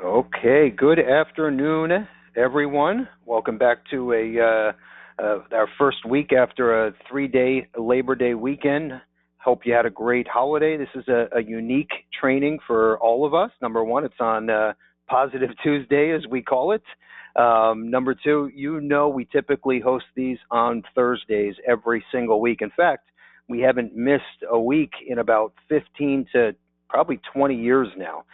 Okay, good afternoon, everyone. Welcome back to our first week after a 3-day Labor Day weekend. Hope you had a great holiday. This is a unique training for all of us. Number one, it's on Positive Tuesday, as we call it. Number two, we typically host these on Thursdays every single week. In fact, we haven't missed a week in about 15 to probably 20 years now.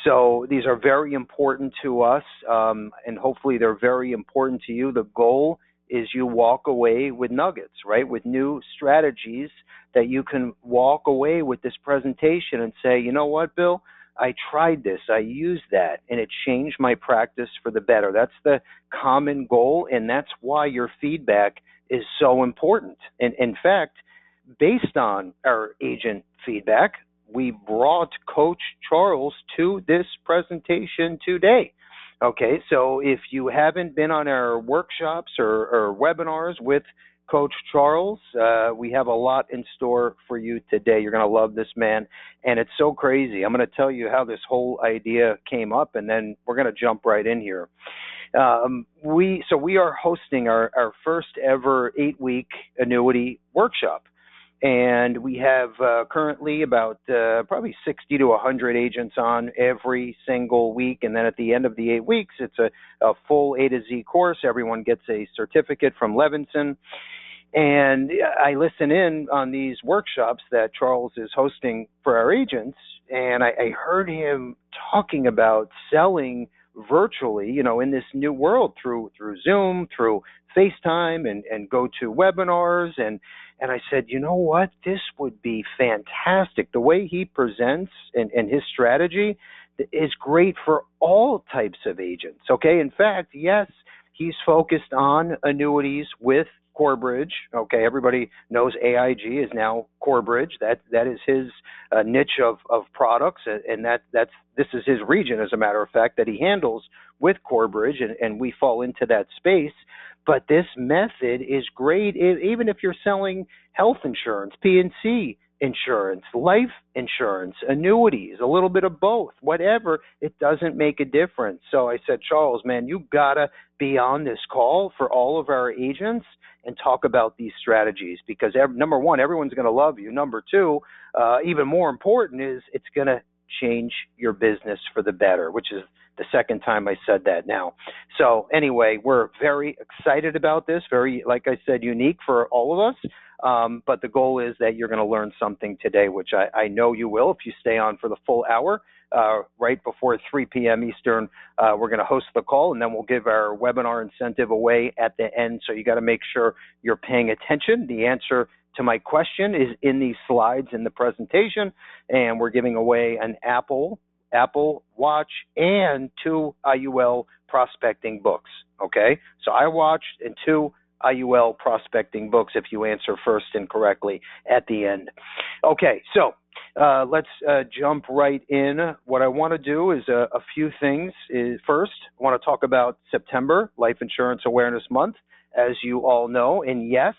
So these are very important to us, and hopefully they're very important to you. The goal is you walk away with nuggets, right? With new strategies that you can walk away with this presentation and say, you know what, Bill? I tried this, I used that, and it changed my practice for the better. That's the common goal, and that's why your feedback is so important. And in fact, based on our agent feedback, we brought Coach Charles to this presentation today. Okay, so if you haven't been on our workshops or webinars with Coach Charles, we have a lot in store for you today. You're going to love this man, and it's so crazy. I'm going to tell you how this whole idea came up, and then we're going to jump right in here. We are hosting our first ever 8-week annuity workshop. And we have currently about probably 60 to 100 agents on every single week. And then at the end of the 8 weeks, it's a full A to Z course. Everyone gets a certificate from Levinson. And I listen in on these workshops that Charles is hosting for our agents. And I heard him talking about selling virtually, in this new world through Zoom, through FaceTime and go to webinars. And I said, you know what? This would be fantastic. The way he presents and his strategy is great for all types of agents. Okay. In fact, yes, he's focused on annuities with Corebridge. Okay. Everybody knows AIG is now Corebridge. That is his niche of products. And this is his region, as a matter of fact, that he handles with Corebridge. And we fall into that space. But this method is great even if you're selling health insurance, P&C insurance, life insurance, annuities, a little bit of both, whatever. It doesn't make a difference. So I said, Charles, man, you got to be on this call for all of our agents and talk about these strategies because, number one, everyone's going to love you. Number two, even more important is it's going to change your business for the better, which is the second time I said that now. So anyway, we're very excited about this, very, like I said, unique for all of us. But the goal is that you're going to learn something today, which I know you will if you stay on for the full hour. Right before 3 p.m. Eastern, we're going to host the call, and then we'll give our webinar incentive away at the end. So you got to make sure you're paying attention. The answer to my question is in these slides in the presentation, and we're giving away an Apple Watch and 2 IUL prospecting books. Okay, so iWatch and 2 IUL prospecting books if you answer first and correctly at the end. Okay, so let's jump right in. What I want to do is a few things. First, I want to talk about September, Life Insurance Awareness Month, as you all know. And yes,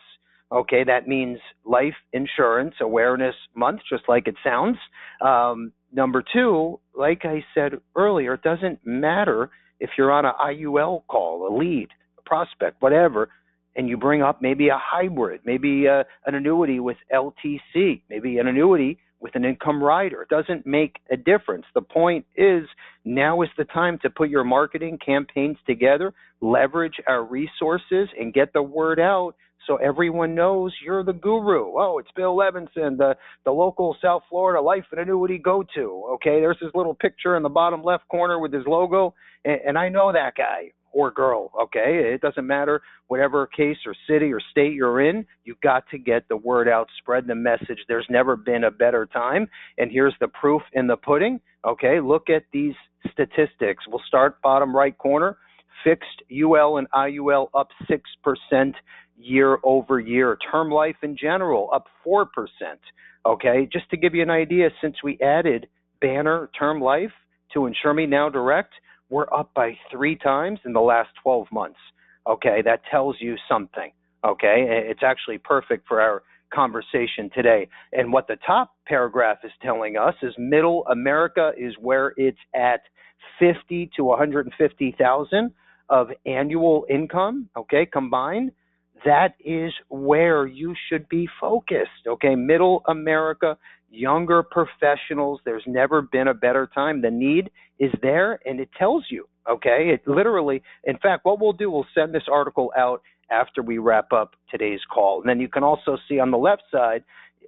okay, that means Life Insurance Awareness Month, just like it sounds. Number two, like I said earlier, it doesn't matter if you're on an IUL call, a lead, a prospect, whatever, and you bring up maybe a hybrid, maybe an annuity with LTC, maybe an annuity with an income rider. It doesn't make a difference. The point is now is the time to put your marketing campaigns together, leverage our resources, and get the word out so everyone knows you're the guru. Oh, it's Bill Levinson, the local South Florida life and annuity go-to. Okay, there's his little picture in the bottom left corner with his logo, and I know that guy or girl. Okay, it doesn't matter whatever case or city or state you're in. You've got to get the word out, spread the message. There's never been a better time, and here's the proof in the pudding. Okay, look at these statistics. We'll start bottom right corner. Fixed UL and IUL up 6% year over year. Term life in general up 4%. Okay, just to give you an idea, since we added Banner Term Life to Insure Me Now Direct, we're up by 3 times in the last 12 months. Okay, that tells you something. Okay, it's actually perfect for our conversation today. And what the top paragraph is telling us is middle America is where it's at, 50 to 150,000 of annual income, okay, combined. That is where you should be focused, okay? Middle America, younger professionals, there's never been a better time. The need is there, and it tells you, okay? It literally, in fact, what we'll do, we'll send this article out after we wrap up today's call. And then you can also see on the left side,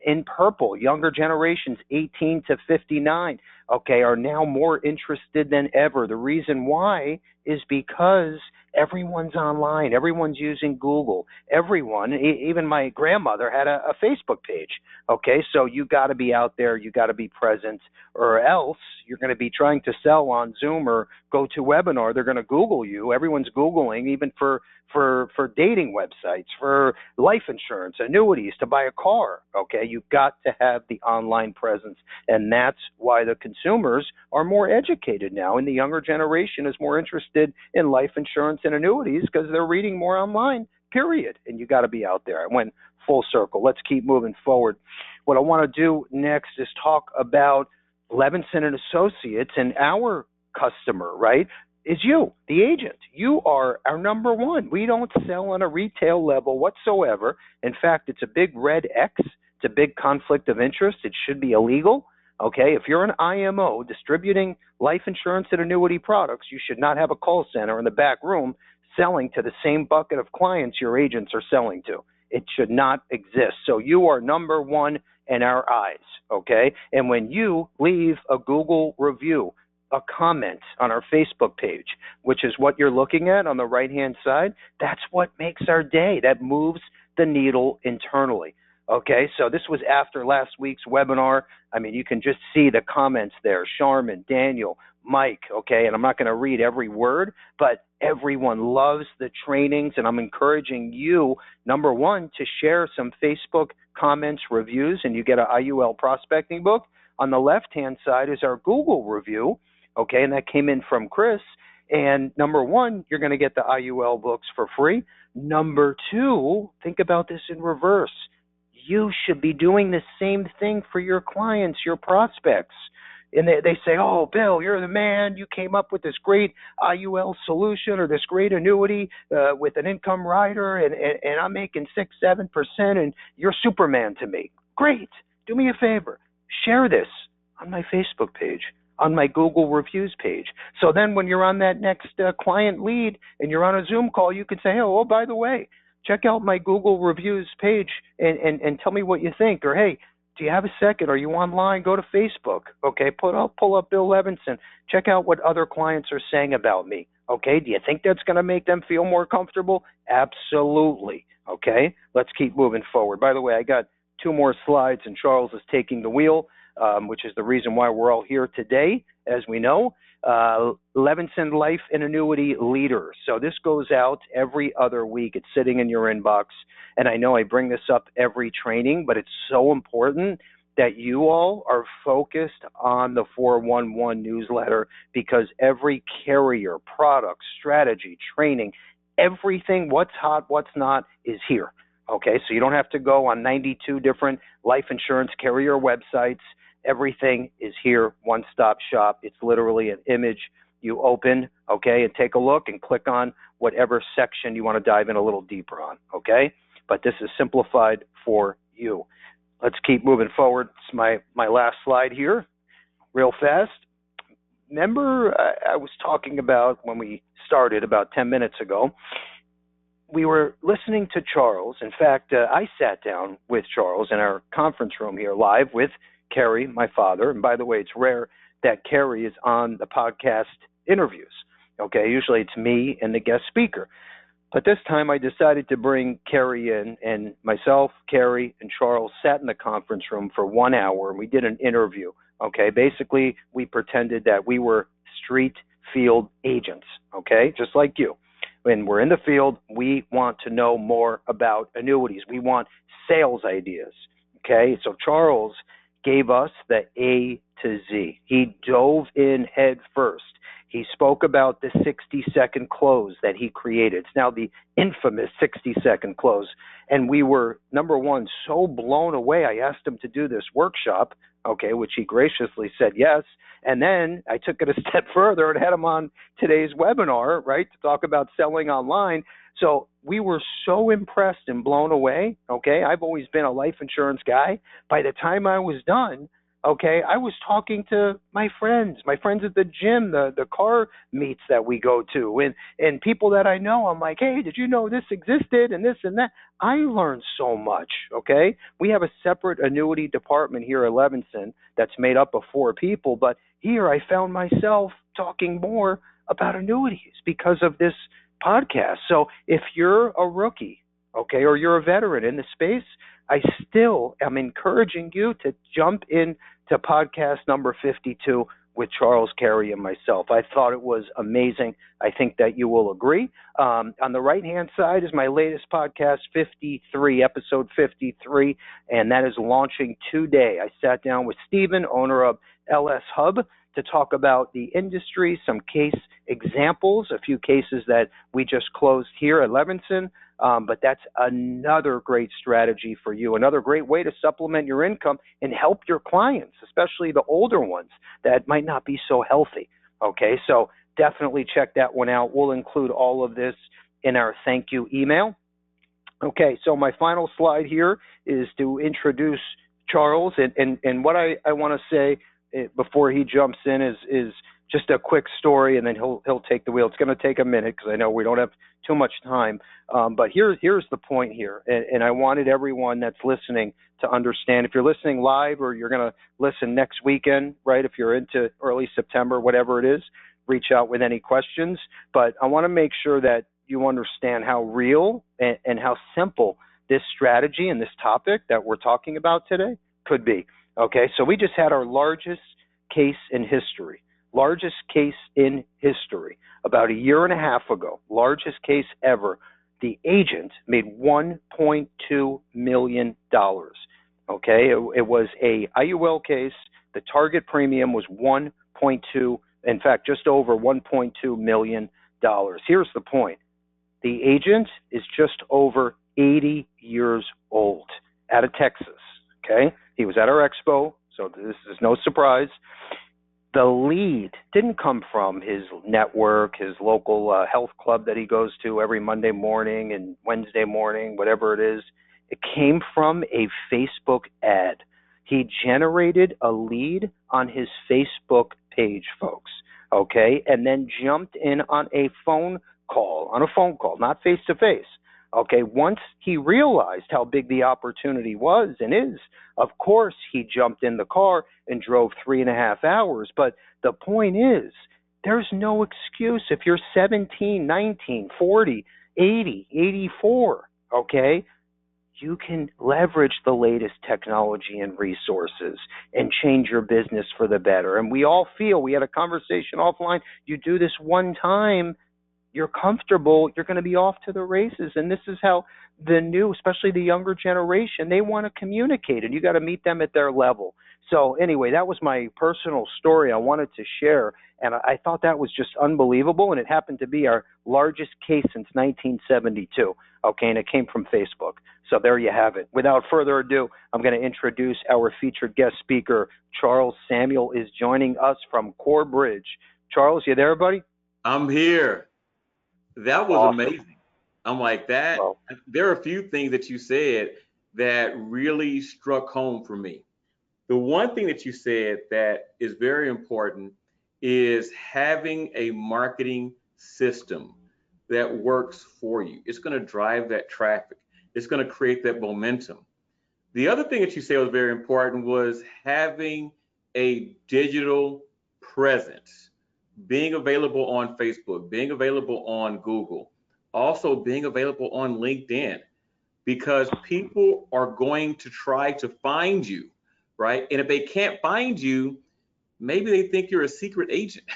in purple, younger generations, 18 to 59, okay, are now more interested than ever. The reason why is because everyone's online. Everyone's using Google. Everyone, even my grandmother had a Facebook page, okay? So you got to be out there. You got to be present, or else you're going to be trying to sell on Zoom or go to webinar. They're going to Google you. Everyone's Googling, even for dating websites, for life insurance, annuities, to buy a car, okay? You've got to have the online presence, and that's why the consumers are more educated now, and the younger generation is more interested in life insurance and annuities because they're reading more online, period, and you got to be out there. I went full circle. Let's keep moving forward. What I want to do next is talk about Levinson and Associates, and our customer, right, is you, the agent. You are our number one. We don't sell on a retail level whatsoever. In fact, it's a big red X. It's a big conflict of interest. It should be illegal. Okay, if you're an IMO distributing life insurance and annuity products, you should not have a call center in the back room selling to the same bucket of clients your agents are selling to. It should not exist. So you are number one in our eyes, okay? And when you leave a Google review, a comment on our Facebook page, which is what you're looking at on the right-hand side, that's what makes our day. That moves the needle internally. Okay, so this was after last week's webinar. I mean, you can just see the comments there. Charmin, Daniel, Mike, okay, and I'm not going to read every word, but everyone loves the trainings, and I'm encouraging you, number one, to share some Facebook comments, reviews, and you get an IUL prospecting book. On the left-hand side is our Google review, okay, and that came in from Chris. And number one, you're going to get the IUL books for free. Number two, think about this in reverse. You should be doing the same thing for your clients, your prospects. And they say, oh, Bill, you're the man. You came up with this great IUL solution or this great annuity with an income rider, and I'm making 6-7%, and you're Superman to me. Great. Do me a favor. Share this on my Facebook page, on my Google reviews page. So then when you're on that next client lead and you're on a Zoom call, you can say, oh, by the way, check out my Google reviews page and tell me what you think. Or, hey, do you have a second? Are you online? Go to Facebook. Okay, pull up Bill Levinson. Check out what other clients are saying about me. Okay, do you think that's going to make them feel more comfortable? Absolutely. Okay, let's keep moving forward. By the way, I got 2 more slides, and Charles is taking the wheel, which is the reason why we're all here today, as we know. Levinson Life and Annuity Leader. So this goes out every other week. It's sitting in your inbox. And I know I bring this up every training, but it's so important that you all are focused on the 411 newsletter, because every carrier, product, strategy, training, everything, what's hot, what's not, is here. Okay, so you don't have to go on 92 different life insurance carrier websites. Everything is here, one-stop shop. It's literally an image you open, okay, and take a look and click on whatever section you want to dive in a little deeper on, okay? But this is simplified for you. Let's keep moving forward. It's my last slide here, real fast. Remember I was talking about when we started about 10 minutes ago, we were listening to Charles. In fact, I sat down with Charles in our conference room here live with Kerry, my father. And by the way, it's rare that Kerry is on the podcast interviews. Okay, usually it's me and the guest speaker. But this time I decided to bring Kerry in, and myself, Kerry, and Charles sat in the conference room for 1 hour, and we did an interview. Okay, basically we pretended that we were street field agents, okay, just like you. When we're in the field, we want to know more about annuities. We want sales ideas, okay? So Charles gave us the A to Z. He dove in head first. He spoke about the 60-second close that he created. It's now the infamous 60-second close. And we were, number one, so blown away. I asked him to do this workshop, okay, which he graciously said yes. And then I took it a step further and had him on today's webinar, right, to talk about selling online. So we were so impressed and blown away, okay? I've always been a life insurance guy. By the time I was done, okay, I was talking to my friends at the gym, the car meets that we go to, and people that I know. I'm like, hey, did you know this existed and this and that? I learned so much, okay? We have a separate annuity department here at Levinson that's made up of 4 people, but here I found myself talking more about annuities because of this podcast. So if you're a rookie, okay, or you're a veteran in the space, I still am encouraging you to jump in to podcast number 52 with Charles Carey and myself. I thought it was amazing. I think that you will agree. On the right-hand side is my latest podcast, 53, episode 53, and that is launching today. I sat down with Stephen, owner of LS Hub, to talk about the industry, some case examples, a few cases that we just closed here at Levinson. But that's another great strategy for you, another great way to supplement your income and help your clients, especially the older ones that might not be so healthy. Okay, so definitely check that one out. We'll include all of this in our thank you email. Okay, so my final slide here is to introduce Charles, and what I want to say before he jumps in is just a quick story, and then he'll take the wheel. It's going to take a minute because I know we don't have too much time. But here's the point here, and I wanted everyone that's listening to understand. If you're listening live or you're going to listen next weekend, right? If you're into early September, whatever it is, reach out with any questions. But I want to make sure that you understand how real and how simple this strategy and this topic that we're talking about today could be. Okay, so we just had our largest case in history. About a year and a half ago, largest case ever. The agent made $1.2 million. Okay, it was a IUL case. The target premium was 1.2, in fact, just over $1.2 million. Here's the point. The agent is just over 80 years old, out of Texas. Okay, he was at our expo, so this is no surprise. The lead didn't come from his network, his local health club that he goes to every Monday morning and Wednesday morning, whatever it is. It came from a Facebook ad. He generated a lead on his Facebook page, folks, okay, and then jumped in on a phone call, not face-to-face. Okay, once he realized how big the opportunity was and is, of course, he jumped in the car and drove 3.5 hours. But the point is, there's no excuse if you're 17, 19, 40, 80, 84, okay? You can leverage the latest technology and resources and change your business for the better. And we all feel, we had a conversation offline, you do this one time, you're comfortable, you're going to be off to the races. And this is how the new, especially the younger generation, they want to communicate, and you got to meet them at their level. So anyway, that was my personal story I wanted to share, and I thought that was just unbelievable, and it happened to be our largest case since 1972, okay, and it came from Facebook. So there you have it. Without further ado, I'm going to introduce our featured guest speaker. Charles Samuel is joining us from Core Bridge. Charles, you there, buddy? I'm here. That was awesome. Amazing. I'm like that. Well, there are a few things that you said that really struck home for me. The one thing that you said that is very important is having a marketing system that works for you. It's going to drive that traffic. It's going to create that momentum. The other thing that you said was very important was having a digital presence, being available on Facebook, being available on Google, also being available on LinkedIn, because people are going to try to find you, right? And if they can't find you, maybe they think you're a secret agent.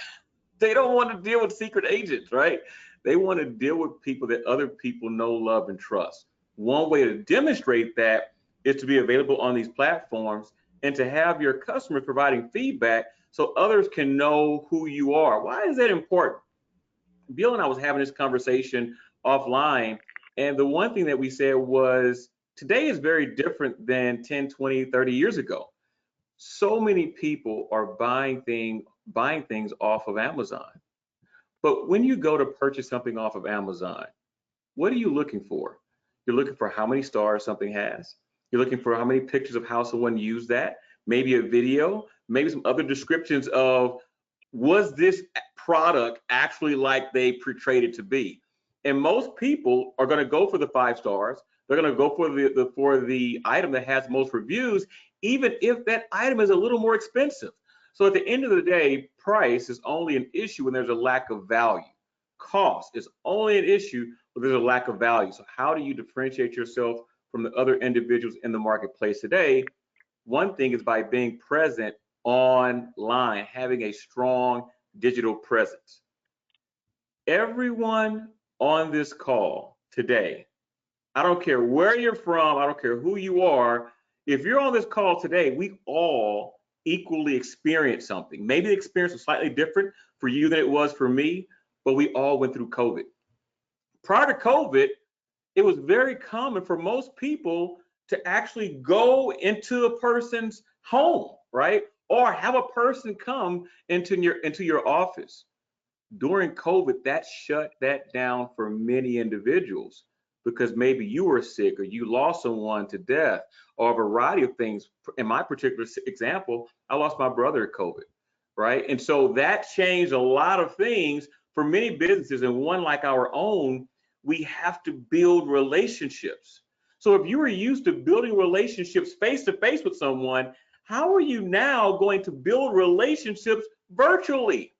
They don't want to deal with secret agents, right? They want to deal with people that other people know, love, and trust. One way to demonstrate that is to be available on these platforms and to have your customers providing feedback so others can know who you are. Why is that important? Bill and I was having this conversation offline, and the one thing that we said was today is very different than 10, 20, 30 years ago. So many people are buying things off of Amazon. But when you go to purchase something off of Amazon, what are you looking for? You're looking for how many stars something has. You're looking for how many pictures of how someone used that, maybe a video, maybe some other descriptions of was this product actually like they portrayed it to be? And most people are going to go for the 5 stars. They're going to go for the item that has most reviews, even if that item is a little more expensive. So at the end of the day, price is only an issue when there's a lack of value. Cost is only an issue when there's a lack of value. So how do you differentiate yourself from the other individuals in the marketplace today? One thing is by being present online, having a strong digital presence. Everyone on this call today, I don't care where you're from, I don't care who you are, if you're on this call today, we all equally experience something. Maybe the experience was slightly different for you than it was for me, but we all went through COVID. Prior to COVID, it was very common for most people to actually go into a person's home, right? Or have a person come into your office. During COVID, that shut that down for many individuals because maybe you were sick or you lost someone to death or a variety of things. In my particular example, I lost my brother to COVID, right? And so that changed a lot of things for many businesses, and one like our own, we have to build relationships. So if you were used to building relationships face to face with someone, how are you now going to build relationships virtually?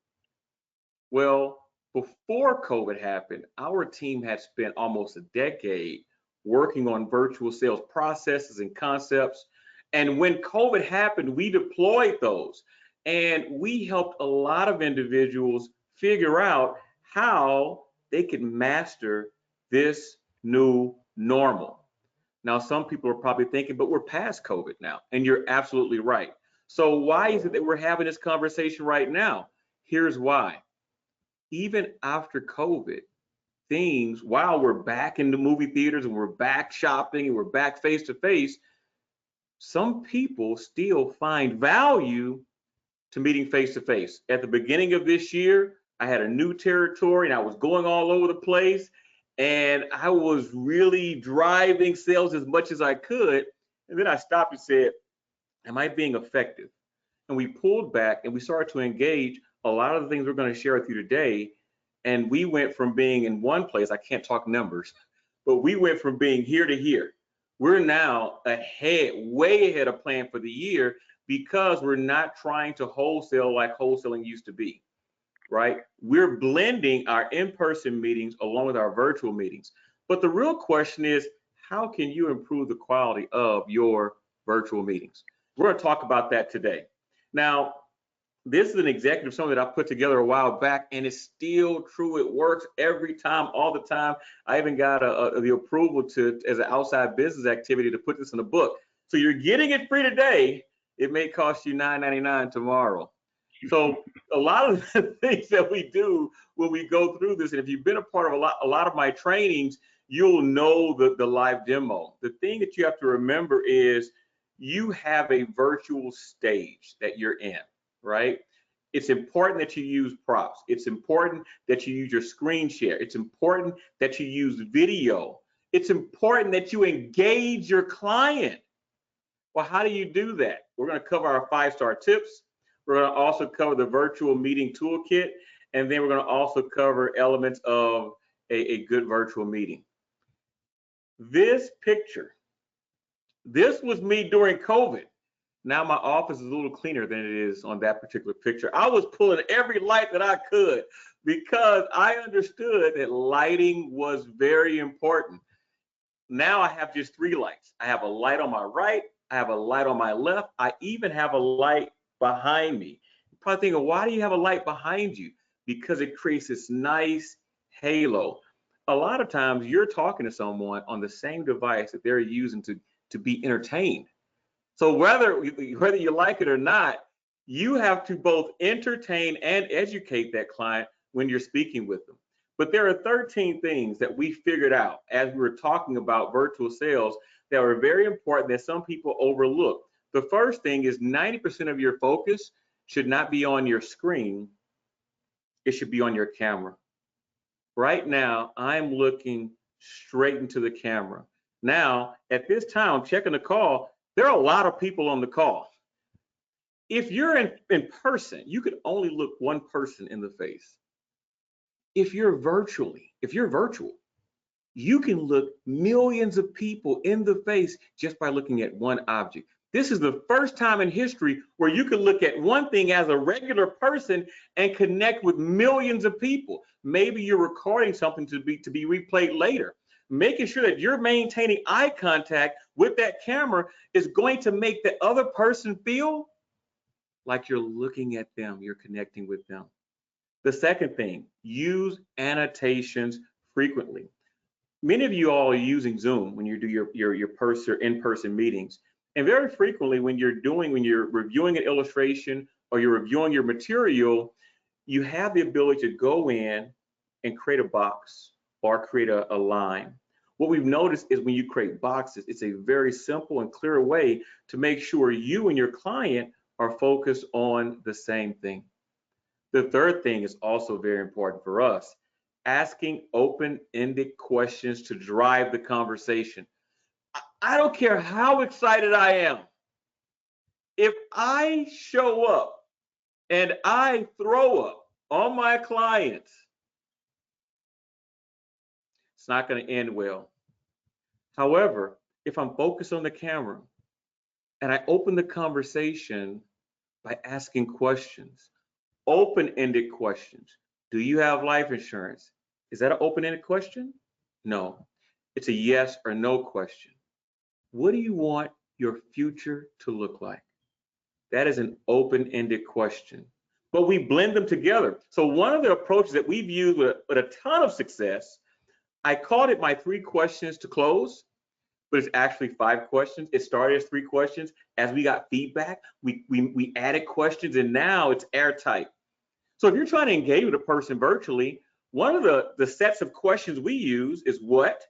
Well, before COVID happened, our team had spent almost a decade working on virtual sales processes and concepts. And when COVID happened, we deployed those and we helped a lot of individuals figure out how they could master this new normal. Now, some people are probably thinking, but we're past COVID now, and you're absolutely right. So why is it that we're having this conversation right now? Here's why. Even after COVID, things, while we're back in the movie theaters and we're back shopping and we're back face to face, some people still find value to meeting face to face. At the beginning of this year, I had a new territory and I was going all over the place and I was really driving sales as much as I could. And then I stopped and said, am I being effective? And we pulled back and we started to engage a lot of the things we're going to share with you today. And we went from being in one place, I can't talk numbers, but we went from being here to here. We're now ahead, way ahead of plan for the year because we're not trying to wholesale like wholesaling used to be, right? We're blending our in-person meetings along with our virtual meetings. But the real question is, how can you improve the quality of your virtual meetings? We're going to talk about that today. Now, this is an executive summary that I put together a while back, and it's still true. It works every time, all the time. I even got the approval to, as an outside business activity, to put this in a book. So you're getting it free today. It may cost you $9.99 tomorrow. So a lot of the things that we do when we go through this, and if you've been a part of a lot of my trainings, you'll know the live demo. The thing that you have to remember is you have a virtual stage that you're in, right? It's important that you use props. It's important that you use your screen share. It's important that you use video. It's important that you engage your client. Well, how do you do that? We're going to cover our 5-star tips. We're going to also cover the virtual meeting toolkit, and then we're going to also cover elements of a good virtual meeting. This picture, this was me during COVID. Now my office is a little cleaner than it is on that particular picture. I was pulling every light that I could because I understood that lighting was very important. Now I have just 3 lights. I have a light on my right, I have a light on my left, I even have a light behind me. You're probably thinking, why do you have a light behind you? Because it creates this nice halo. A lot of times you're talking to someone on the same device that they're using to be entertained. So whether you like it or not, You have to both entertain and educate that client when you're speaking with them. But there are 13 things that we figured out as we were talking about virtual sales that are very important that some people overlook. The first thing is 90% of your focus should not be on your screen, it should be on your camera. Right now, I'm looking straight into the camera. Now, at this time, I'm checking the call. There are a lot of people on the call. If you're in person, you could only look one person in the face. If you're virtual, you can look millions of people in the face just by looking at one object. This is the first time in history where you can look at one thing as a regular person and connect with millions of people. Maybe you're recording something to be replayed later. Making sure that you're maintaining eye contact with that camera is going to make the other person feel like you're looking at them, you're connecting with them. The second thing, use annotations frequently. Many of you all are using Zoom when you do your in-person meetings. And very frequently when you're reviewing an illustration or you're reviewing your material, you have the ability to go in and create a box or create a line. What we've noticed is when you create boxes, it's a very simple and clear way to make sure you and your client are focused on the same thing. The third thing is also very important for us, asking open-ended questions to drive the conversation. I don't care how excited I am. If I show up and I throw up on my clients, it's not going to end well. However, if I'm focused on the camera and I open the conversation by asking questions, open-ended questions. Do you have life insurance? Is that an open-ended question? No. It's a yes or no question. What do you want your future to look like? That is an open-ended question. But we blend them together. So one of the approaches that we've used with a ton of success, I called it my 3 questions to close, but it's actually 5 questions. It started as 3 questions. As we got feedback, we added questions, and now it's airtight. So if you're trying to engage with a person virtually, one of the sets of questions we use is what,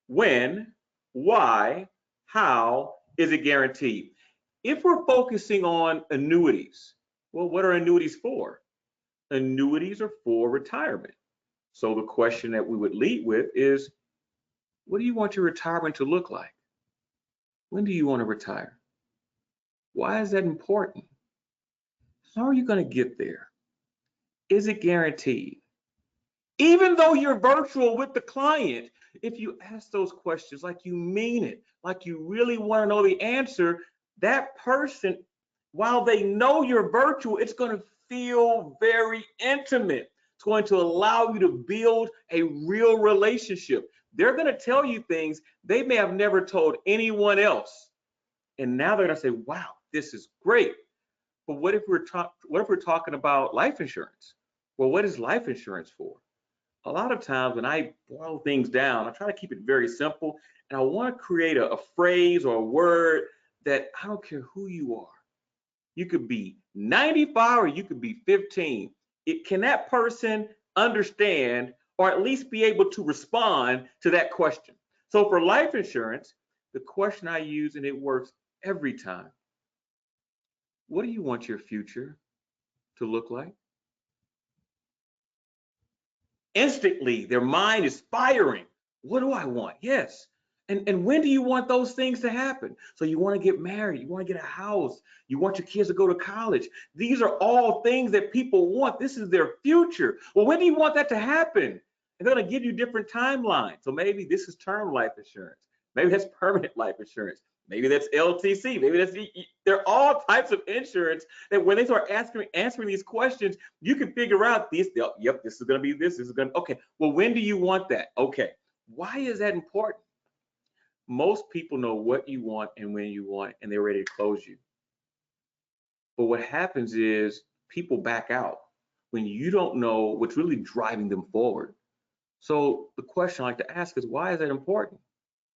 when, why, how, is it guaranteed? If we're focusing on annuities, well, what are annuities for? Annuities are for retirement. So the question that we would lead with is, what do you want your retirement to look like? When do you want to retire? Why is that important? How are you going to get there? Is it guaranteed? Even though you're virtual with the client, if you ask those questions like you mean it, like you really want to know the answer, that person, while they know you're virtual, it's going to feel very intimate. It's going to allow you to build a real relationship. They're going to tell you things they may have never told anyone else. And now they're going to say, wow, this is great. But what if we're talking about life insurance? Well, what is life insurance for? A lot of times when I boil things down, I try to keep it very simple, and I want to create a phrase or a word that I don't care who you are. You could be 95 or you could be 15. Can that person understand or at least be able to respond to that question? So for life insurance, the question I use, and it works every time, what do you want your future to look like? Instantly, their mind is firing. What do I want? Yes. And when do you want those things to happen? So you want to get married, you want to get a house, you want your kids to go to college. These are all things that people want. This is their future. Well, when do you want that to happen? And they're going to give you different timelines. So maybe this is term life insurance. Maybe that's permanent life insurance. Maybe that's LTC. Maybe that's, there are all types of insurance that when they start answering these questions, you can figure out this. Yep, this is going to be this. This is going to, okay. Well, when do you want that? Okay. Why is that important? Most people know what you want and when you want, and they're ready to close you. But what happens is people back out when you don't know what's really driving them forward. So the question I like to ask is, why is that important?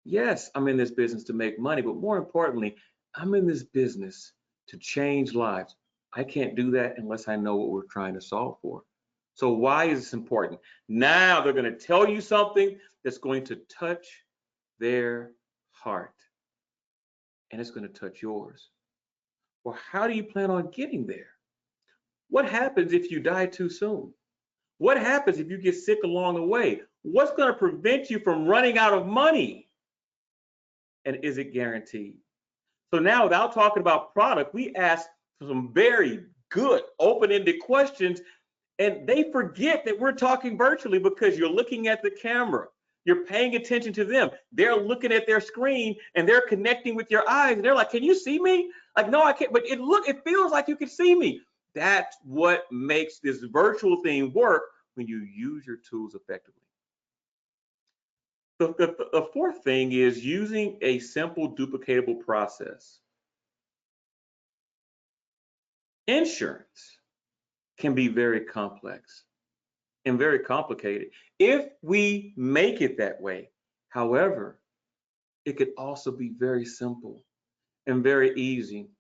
Yes, I'm in this business to make money, but more importantly, I'm in this business to change lives. I can't do that unless I know what we're trying to solve for. So why is this important? Now they're going to tell you something that's going to touch their heart, and it's going to touch yours. Well, how do you plan on getting there? What happens if you die too soon? What happens if you get sick along the way? What's going to prevent you from running out of money? And is it guaranteed? So now, without talking about product, we ask some very good open-ended questions, and they forget that we're talking virtually because you're looking at the camera. You're paying attention to them. They're looking at their screen and they're connecting with your eyes. And they're like, "Can you see me?" Like, "No, I can't." But it feels like you can see me. That's what makes this virtual thing work when you use your tools effectively. The fourth thing is using a simple duplicatable process. Insurance can be very complex and very complicated if we make it that way. However, it could also be very simple and very easy.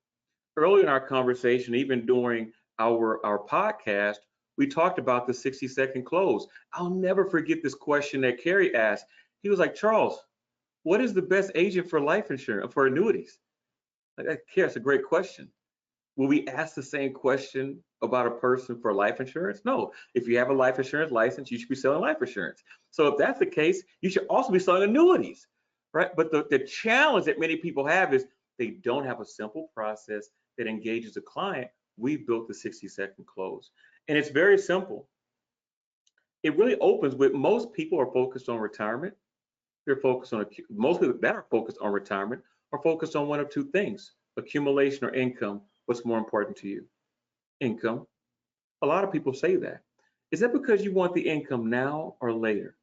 Earlier in our conversation, even during our podcast, we talked about the 60-second close. I'll never forget this question that Kerry asked. He was like, "Charles, what is the best agent for life insurance, for annuities?" Like, Kerry, that's a great question. Will we ask the same question about a person for life insurance? No. If you have a life insurance license, you should be selling life insurance. So if that's the case, you should also be selling annuities, right? But the challenge that many people have is they don't have a simple process that engages the client. We've built the 60-second close. And it's very simple. It really opens with most people are focused on retirement. They're focused on, most people that are focused on retirement are focused on one of two things: accumulation or income. What's more important to you? Income. A lot of people say that. Is that because you want the income now or later?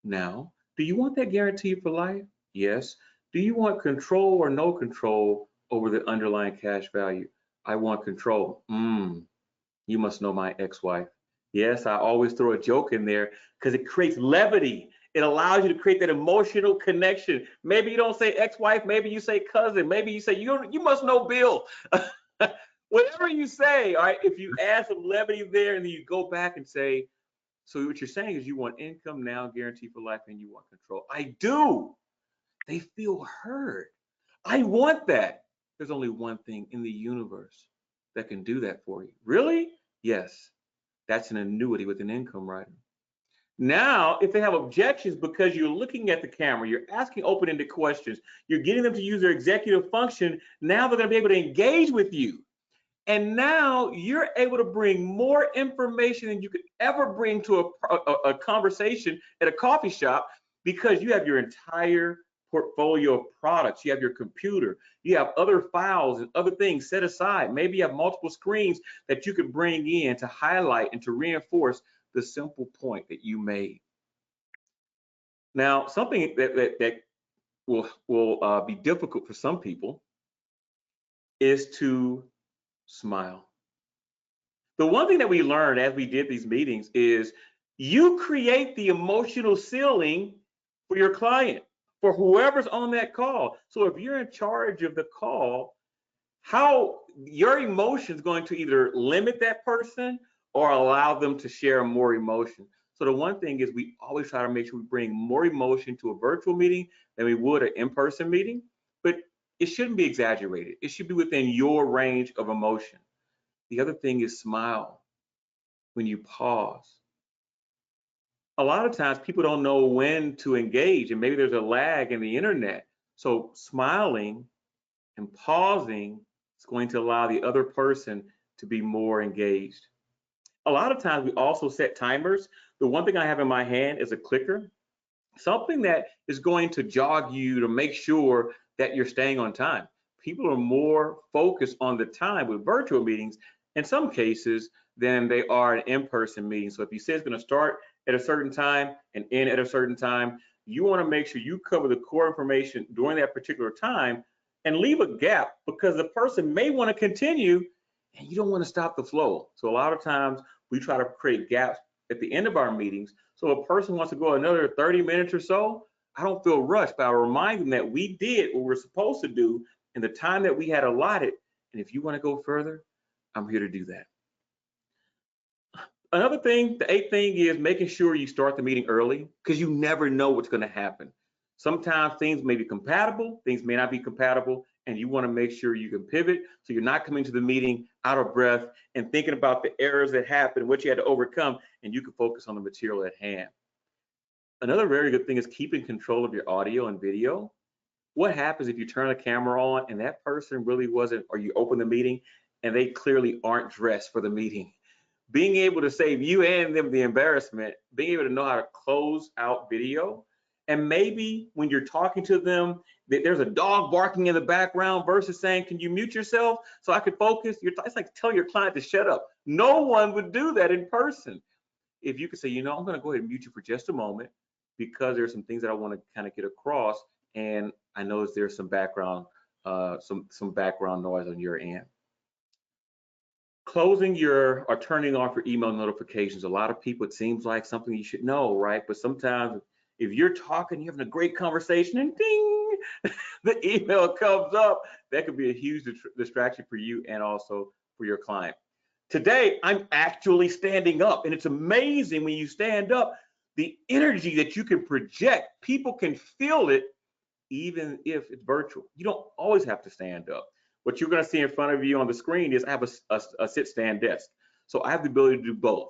Now. Do you want that guaranteed for life? Yes. Do you want control or no control over the underlying cash value? I want control. You must know my ex-wife. Yes, I always throw a joke in there because it creates levity. It allows you to create that emotional connection. Maybe you don't say ex-wife, maybe you say cousin, maybe you say you must know Bill. Whatever you say, all right, if you add some levity there and then you go back and say, so what you're saying is you want income now, guaranteed for life, and you want control. I do. They feel heard. I want that. There's only one thing in the universe that can do that for you. Really? Yes. That's an annuity with an income rider. Now, if they have objections because you're looking at the camera, you're asking open-ended questions, you're getting them to use their executive function, now they're going to be able to engage with you. And now you're able to bring more information than you could ever bring to a conversation at a coffee shop because you have your entire portfolio of products. You have your computer, you have other files and other things set aside. Maybe you have multiple screens that you could bring in to highlight and to reinforce the simple point that you made. Now, something that will be difficult for some people is to smile. The one thing that we learned as we did these meetings is you create the emotional ceiling for your client, for whoever's on that call. So if you're in charge of the call, how your emotion is going to either limit that person or allow them to share more emotion. So the one thing is we always try to make sure we bring more emotion to a virtual meeting than we would an in-person meeting, but it shouldn't be exaggerated. It should be within your range of emotion. The other thing is smile when you pause. A lot of times people don't know when to engage, and maybe there's a lag in the internet. So smiling and pausing is going to allow the other person to be more engaged. A lot of times we also set timers. The one thing I have in my hand is a clicker, something that is going to jog you to make sure that you're staying on time. People are more focused on the time with virtual meetings in some cases than they are in in-person meetings. So if you say it's going to start at a certain time and end at a certain time, you want to make sure you cover the core information during that particular time and leave a gap because the person may want to continue and you don't want to stop the flow. So a lot of times we try to create gaps at the end of our meetings. So if a person wants to go another 30 minutes or so, I don't feel rushed, but I remind them that we did what we're supposed to do in the time that we had allotted. And if you want to go further, I'm here to do that. Another thing, the eighth thing is making sure you start the meeting early, because you never know what's going to happen. Sometimes things may be compatible, things may not be compatible, and you want to make sure you can pivot so you're not coming to the meeting out of breath and thinking about the errors that happened, what you had to overcome, and you can focus on the material at hand. Another very good thing is keeping control of your audio and video. What happens if you turn a camera on and that person really wasn't, or you open the meeting and they clearly aren't dressed for the meeting? Being able to save you and them the embarrassment, being able to know how to close out video, and maybe when you're talking to them, there's a dog barking in the background versus saying, can you mute yourself so I can focus? It's like telling your client to shut up. No one would do that in person. If you could say, I'm going to go ahead and mute you for just a moment because there's some things that I want to kind of get across, and I notice there's some background, some background noise on your end. Closing or turning off your email notifications. A lot of people, it seems like something you should know, right? But sometimes if you're talking, you're having a great conversation and ding, the email comes up, that could be a huge distraction for you and also for your client. Today, I'm actually standing up, and it's amazing when you stand up, the energy that you can project. People can feel it even if it's virtual. You don't always have to stand up. What you're going to see in front of you on the screen is I have a sit-stand desk. So I have the ability to do both.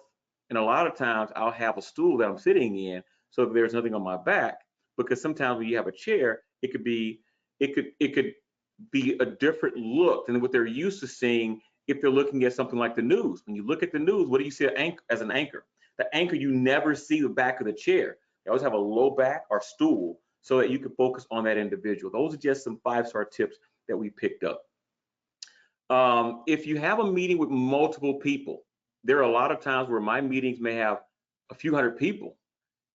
And a lot of times I'll have a stool that I'm sitting in so that there's nothing on my back, because sometimes when you have a chair, it could be a different look than what they're used to seeing if they're looking at something like the news. When you look at the news, what do you see as an anchor? The anchor, you never see the back of the chair. You always have a low back or stool so that you can focus on that individual. Those are just some 5-star tips that we picked up. If you have a meeting with multiple people, there are a lot of times where my meetings may have a few hundred people,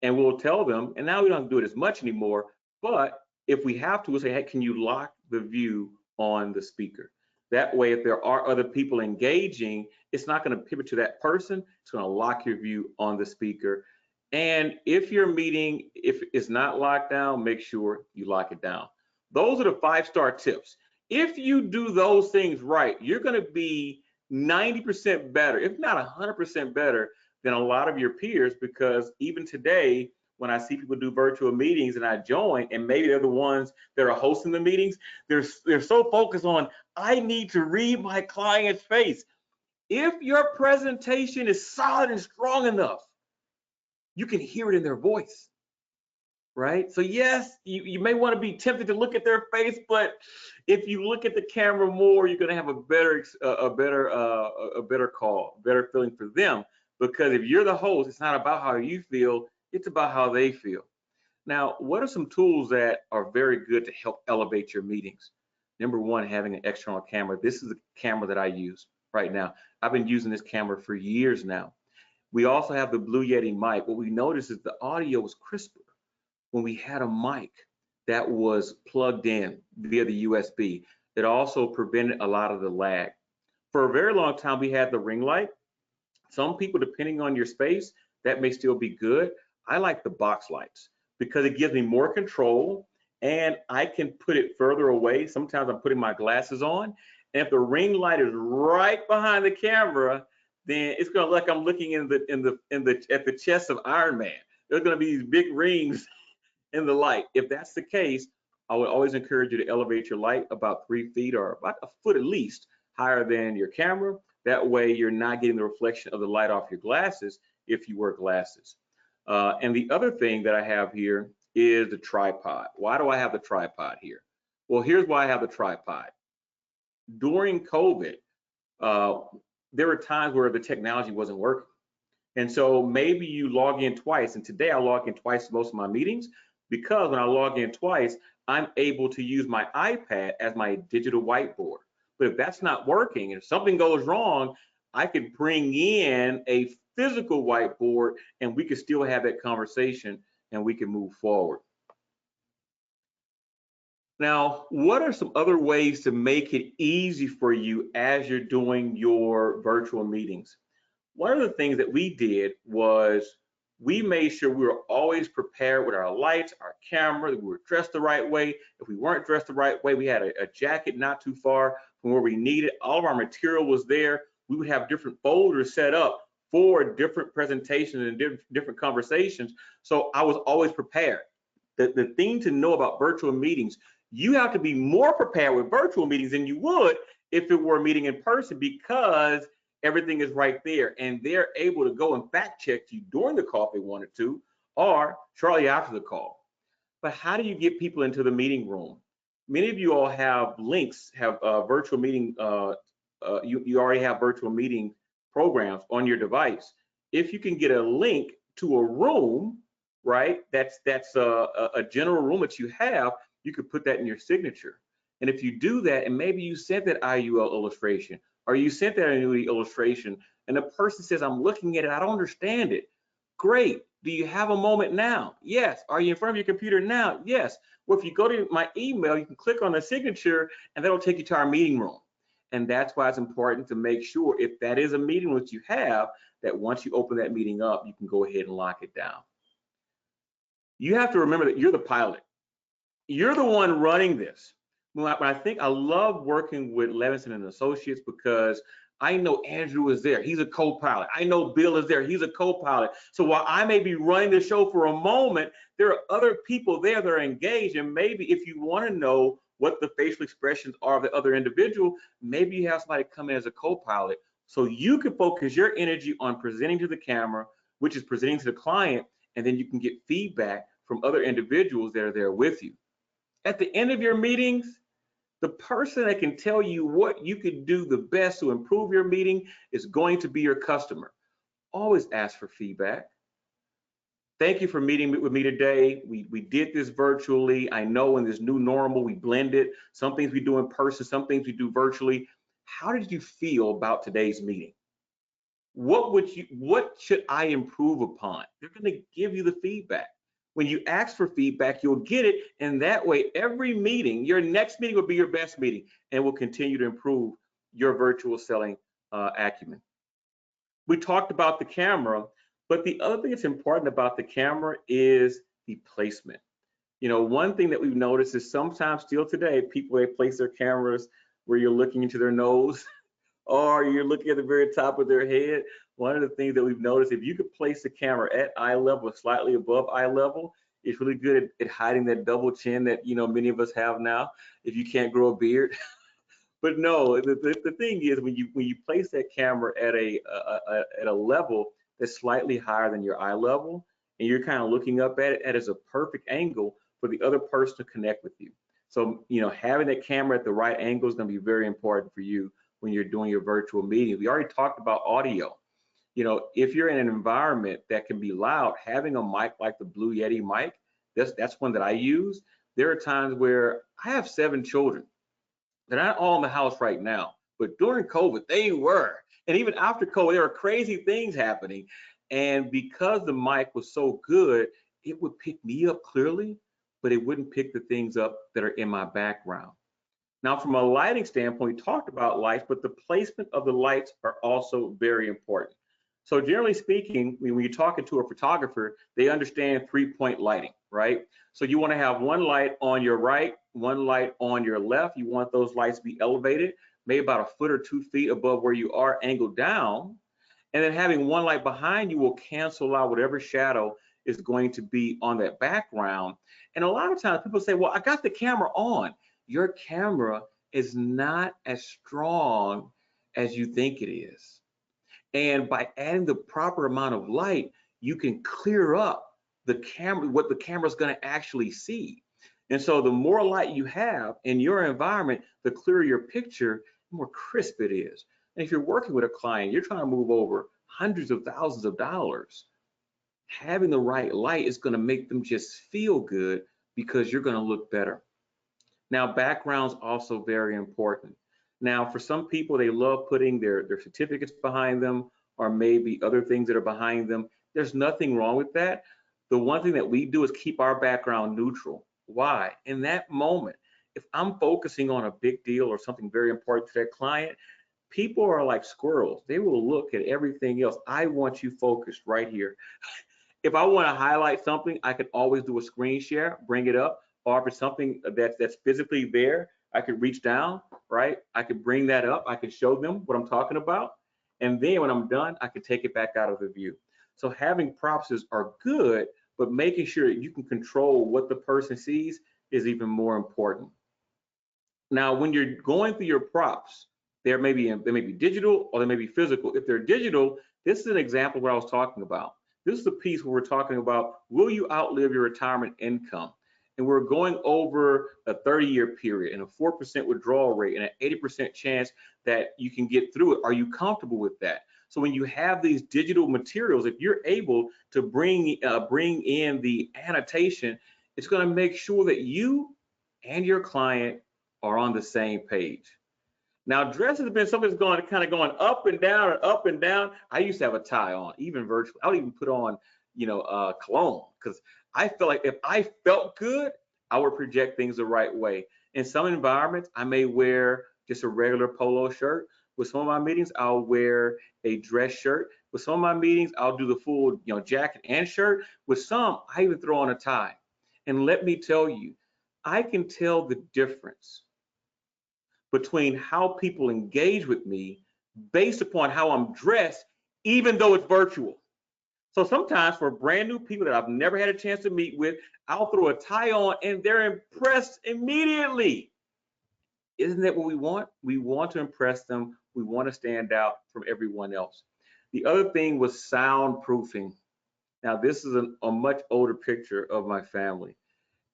and we'll tell them, and now we don't do it as much anymore, but if we have to, we'll say, hey, can you lock the view on the speaker? That way, if there are other people engaging, it's not going to pivot to that person. It's going to lock your view on the speaker. And if your meeting, if it's not locked down, make sure you lock it down. Those are the 5-star tips. If you do those things right, you're going to be 90% better, if not 100% better than a lot of your peers, because even today, when I see people do virtual meetings and I join, and maybe they're the ones that are hosting the meetings, they're so focused on, I need to read my client's face. If your presentation is solid and strong enough, you can hear it in their voice, right? So yes, you may want to be tempted to look at their face, but if you look at the camera more, you're going to have a better feeling for them. Because if you're the host, it's not about how you feel, it's about how they feel. Now, what are some tools that are very good to help elevate your meetings? Number one, having an external camera. This is the camera that I use right now. I've been using this camera for years now. We also have the Blue Yeti mic. What we noticed is the audio was crisper when we had a mic that was plugged in via the USB. It also prevented a lot of the lag. For a very long time, we had the ring light. Some people, depending on your space, that may still be good. I like the box lights because it gives me more control and I can put it further away. Sometimes I'm putting my glasses on, and if the ring light is right behind the camera, then it's going to look like I'm looking at the chest of Iron Man. There's going to be these big rings in the light. If that's the case, I would always encourage you to elevate your light about 3 feet or about a foot at least higher than your camera. That way you're not getting the reflection of the light off your glasses if you wear glasses. And the other thing that I have here is the tripod. Why do I have the tripod here? Well, here's why I have the tripod. During COVID, there were times where the technology wasn't working. And so maybe you log in twice, and today I log in twice to most of my meetings, because when I log in twice, I'm able to use my iPad as my digital whiteboard. But if that's not working, and if something goes wrong, I could bring in a physical whiteboard and we could still have that conversation and we can move forward. Now, what are some other ways to make it easy for you as you're doing your virtual meetings? One of the things that we did was we made sure we were always prepared with our lights, our camera, that we were dressed the right way. If we weren't dressed the right way, we had a jacket not too far from where we needed. All of our material was there. we would have different folders set up for different presentations and different conversations. So I was always prepared. The thing to know about virtual meetings, you have to be more prepared with virtual meetings than you would if it were a meeting in person, because everything is right there and they're able to go and fact check you during the call if they wanted to, or shortly after the call. But how do you get people into the meeting room? Many of you all have links, have virtual meeting, you already have virtual meeting programs on your device. If you can get a link to a room, right, that's a general room that you have, you could put that in your signature. And if you do that, and maybe you sent that IUL illustration, or you sent that annuity illustration, and the person says, I'm looking at it, I don't understand it. Great. Do you have a moment now? Yes. Are you in front of your computer now? Yes. Well, if you go to my email, you can click on the signature and that'll take you to our meeting room. And that's why it's important to make sure, if that is a meeting that you have, that once you open that meeting up, you can go ahead and lock it down. You have to remember that you're the pilot. You're the one running this. When I love working with Levinson and Associates, because I know Andrew is there. He's a co-pilot. I know Bill is there. He's a co-pilot. So while I may be running the show for a moment, there are other people there that are engaged. And maybe if you want to know what the facial expressions are of the other individual, maybe you have somebody come in as a co-pilot so you can focus your energy on presenting to the camera, which is presenting to the client, and then you can get feedback from other individuals that are there with you. At the end of your meetings, the person that can tell you what you could do the best to improve your meeting is going to be your customer. Always ask for feedback. Thank you for meeting with me today. We did this virtually. I know in this new normal, we blend it. Some things we do in person, some things we do virtually. How did you feel about today's meeting? What should I improve upon? They're going to give you the feedback. When you ask for feedback, you'll get it, and that way, every meeting, your next meeting will be your best meeting, and will continue to improve your virtual selling acumen. We talked about the camera, but the other thing that's important about the camera is the placement. You know, one thing that we've noticed is sometimes still today, people, they place their cameras where you're looking into their nose or you're looking at the very top of their head. One of the things that we've noticed, if you could place the camera at eye level or slightly above eye level, it's really good at hiding that double chin that, you know, many of us have now if you can't grow a beard. But no, the thing is, when you place that camera at a level that's slightly higher than your eye level, and you're kind of looking up at it, that is a perfect angle for the other person to connect with you. So, you know, having that camera at the right angle is going to be very important for you when you're doing your virtual meeting. We already talked about audio. You know, if you're in an environment that can be loud, having a mic like the Blue Yeti mic, that's one that I use. There are times where I have 7 children. They're not all in the house right now, but during COVID, they were. And even after COVID, there were crazy things happening. And because the mic was so good, it would pick me up clearly, but it wouldn't pick the things up that are in my background. Now, from a lighting standpoint, we talked about lights, but the placement of the lights are also very important. So generally speaking, when you're talking to a photographer, they understand 3-point lighting, right? So you want to have one light on your right, one light on your left. You want those lights to be elevated, maybe about 1 foot or 2 feet above where you are, angled down. And then having one light behind you will cancel out whatever shadow is going to be on that background. And a lot of times people say, well, I got the camera on. Your camera is not as strong as you think it is. And by adding the proper amount of light, you can clear up the camera, what the camera's going to actually see. And so the more light you have in your environment, the clearer your picture, the more crisp it is. And if you're working with a client, you're trying to move over hundreds of thousands of dollars, having the right light is going to make them just feel good because you're going to look better. Now, background's also very important. Now, for some people, they love putting their certificates behind them, or maybe other things that are behind them. There's nothing wrong with that. The one thing that we do is keep our background neutral. Why? In that moment, if I'm focusing on a big deal or something very important to that client, people are like squirrels. They will look at everything else. I want you focused right here. If I want to highlight something, I can always do a screen share, bring it up, or if it's something that's physically there, I could reach down, right? I could bring that up. I could show them what I'm talking about. And then when I'm done, I can take it back out of the view. So having props are good, but making sure you can control what the person sees is even more important. Now, when you're going through your props, they may be digital or they may be physical. If they're digital, this is an example of what I was talking about. This is the piece where we're talking about, will you outlive your retirement income? And we're going over a 30-year period and a 4% withdrawal rate and an 80% chance that you can get through it. Are you comfortable with that? So when you have these digital materials, if you're able to bring in the annotation, it's going to make sure that you and your client are on the same page. Now, dress has been something that's kind of going up and down and up and down. I used to have a tie on, even virtually. I would even put on, cologne, because I felt like if I felt good, I would project things the right way. In some environments, I may wear just a regular polo shirt. With some of my meetings, I'll wear a dress shirt. With some of my meetings, I'll do the full, jacket and shirt. With some, I even throw on a tie. And let me tell you, I can tell the difference between how people engage with me based upon how I'm dressed, even though it's virtual. So sometimes for brand new people that I've never had a chance to meet with, I'll throw a tie on and they're impressed immediately. Isn't that what we want? We want to impress them. We want to stand out from everyone else. The other thing was soundproofing. Now, this is a much older picture of my family.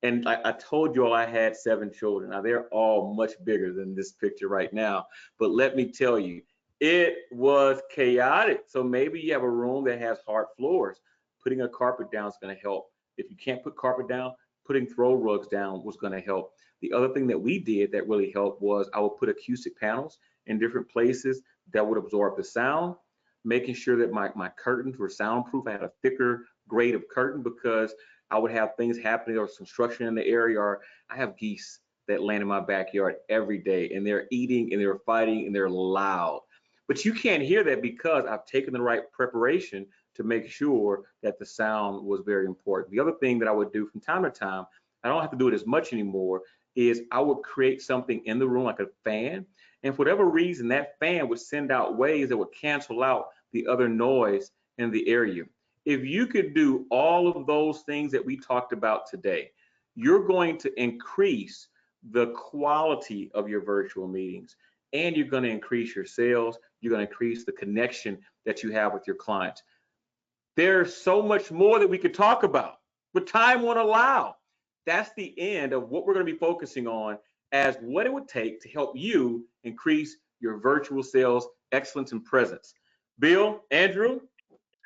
And I told you all I had 7 children. Now, they're all much bigger than this picture right now. But let me tell you, it was chaotic. So maybe you have a room that has hard floors. Putting a carpet down is going to help. If you can't put carpet down, putting throw rugs down was going to help. The other thing that we did that really helped was I would put acoustic panels in different places that would absorb the sound, making sure that my curtains were soundproof. I had a thicker grade of curtain because I would have things happening or construction in the area, or I have geese that land in my backyard every day and they're eating and they're fighting and they're loud. But you can't hear that because I've taken the right preparation to make sure that the sound was very important. The other thing that I would do from time to time, I don't have to do it as much anymore, is I would create something in the room like a fan. And for whatever reason, that fan would send out waves that would cancel out the other noise in the area. If you could do all of those things that we talked about today, you're going to increase the quality of your virtual meetings, and you're going to increase your sales. You're going to increase the connection that you have with your clients. There's so much more that we could talk about, but time won't allow. That's the end of what we're going to be focusing on as what it would take to help you increase your virtual sales excellence and presence. Bill, Andrew,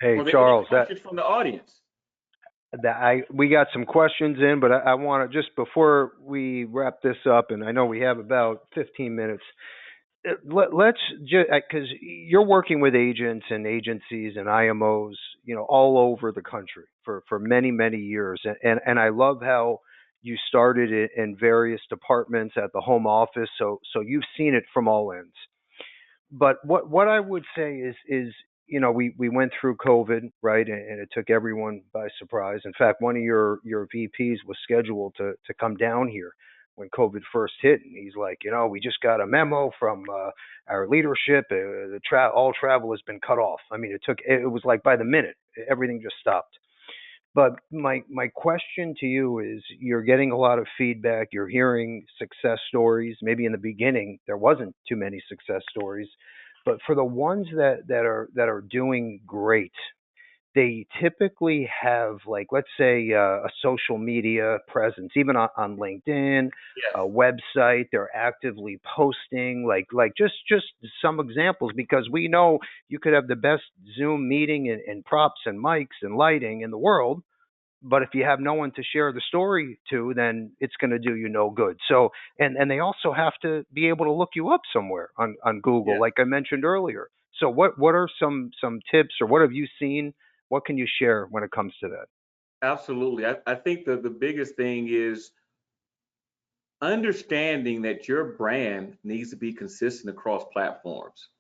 Hey, are there any Charles, questions from the audience? we got some questions in, but I want to just before we wrap this up, and I know we have about 15 minutes. Let's just because you're working with agents and agencies and IMOs, all over the country for many years, and I love how you started it in various departments at the home office, so you've seen it from all ends. But what I would say is we went through COVID, right, and it took everyone by surprise. In fact, one of your VPs was scheduled to come down here when COVID first hit, and he's like, we just got a memo from our leadership. All travel has been cut off. I mean, it was like by the minute, everything just stopped. But my question to you is, you're getting a lot of feedback, you're hearing success stories. Maybe in the beginning there wasn't too many success stories, but for the ones that are doing great, they typically have, like, let's say a social media presence, even on LinkedIn, a Yes. website. They're actively posting, like just some examples, because we know you could have the best Zoom meeting and props and mics and lighting in the world, but if you have no one to share the story to, then it's going to do you no good. So, and they also have to be able to look you up somewhere on Google, Yes. like I mentioned earlier. So what are some tips, or what have you seen? What can you share when it comes to that? Absolutely. I think that the biggest thing is understanding that your brand needs to be consistent across platforms.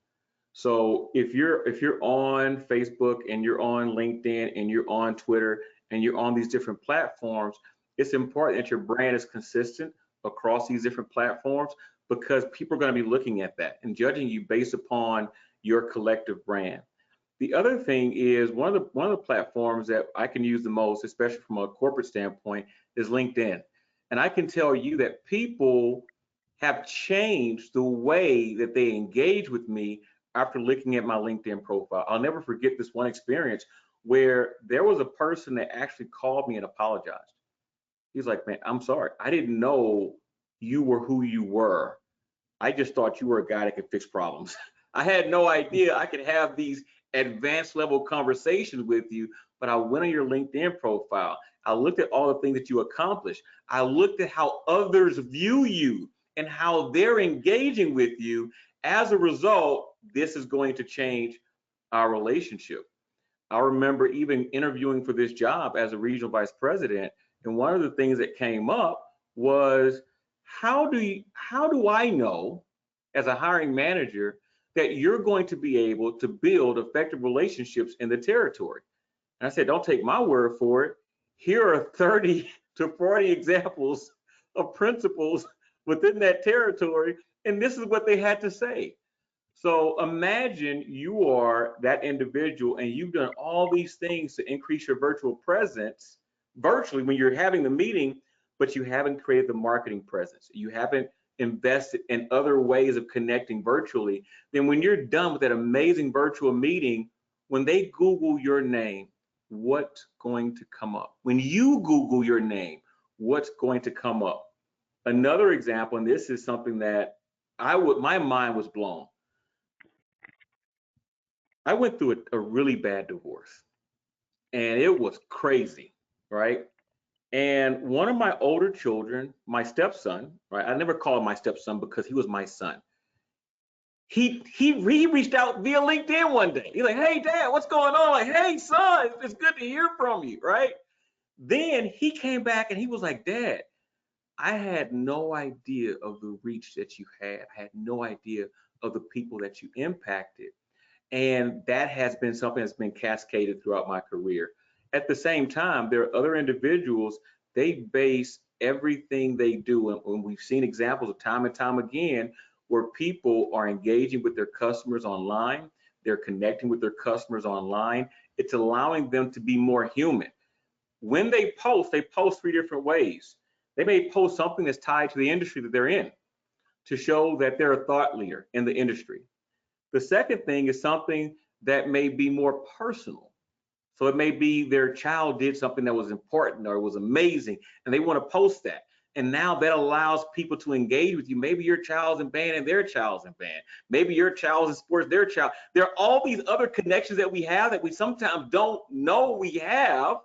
So if you're on Facebook and you're on LinkedIn and you're on Twitter and you're on these different platforms, it's important that your brand is consistent across these different platforms, because people are going to be looking at that and judging you based upon your collective brand. The other thing is one of the platforms that I can use the most, especially from a corporate standpoint, is LinkedIn. And I can tell you that people have changed the way that they engage with me after looking at my LinkedIn profile. I'll never forget this one experience where there was a person that actually called me and apologized. He's like, man, I'm sorry. I didn't know you were who you were. I just thought you were a guy that could fix problems. I had no idea I could have these advanced level conversations with you, but I went on your LinkedIn profile. I looked at all the things that you accomplished. I looked at how others view you and how they're engaging with you. As a result, this is going to change our relationship. I remember even interviewing for this job as a regional vice president, and one of the things that came up was how do I know as a hiring manager that you're going to be able to build effective relationships in the territory? And I said, don't take my word for it. Here are 30 to 40 examples of principals within that territory, and this is what they had to say. So imagine you are that individual and you've done all these things to increase your virtual presence virtually when you're having the meeting, but you haven't created the marketing presence. You haven't invested in other ways of connecting virtually. Then when you're done with that amazing virtual meeting, when they Google your name, what's going to come up? When you Google your name, what's going to come up? Another example, and this is something that my mind was blown. I went through a really bad divorce and it was crazy, right? And one of my older children, my stepson, right? I never called him my stepson because he was my son. He reached out via LinkedIn one day. He's like, "Hey, Dad, what's going on?" Like, "Hey, son, it's good to hear from you," right? Then he came back and he was like, "Dad, I had no idea of the reach that you have. I had no idea of the people that you impacted." And that has been something that's been cascaded throughout my career. At the same time, there are other individuals, they base everything they do, and we've seen examples of time and time again where people are engaging with their customers online, they're connecting with their customers online. It's allowing them to be more human. When they post three different ways. They may post something that's tied to the industry that they're in to show that they're a thought leader in the industry. The second thing is something that may be more personal. So it may be their child did something that was important or was amazing, and they want to post that. And now that allows people to engage with you. Maybe your child's in band and their child's in band. Maybe your child's in sports, their child. There are all these other connections that we have that we sometimes don't know we have,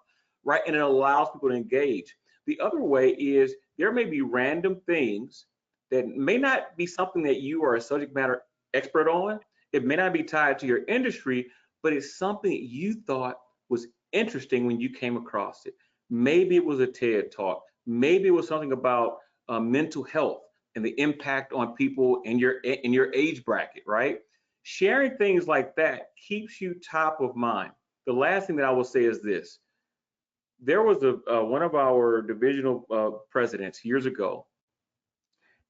right? And it allows people to engage. The other way is there may be random things that may not be something that you are a subject matter expert on. It may not be tied to your industry, but it's something that you thought was interesting when you came across it. Maybe it was a TED talk. Maybe it was something about mental health and the impact on people in your age bracket, right? Sharing things like that keeps you top of mind. The last thing that I will say is this. There was one of our divisional presidents years ago.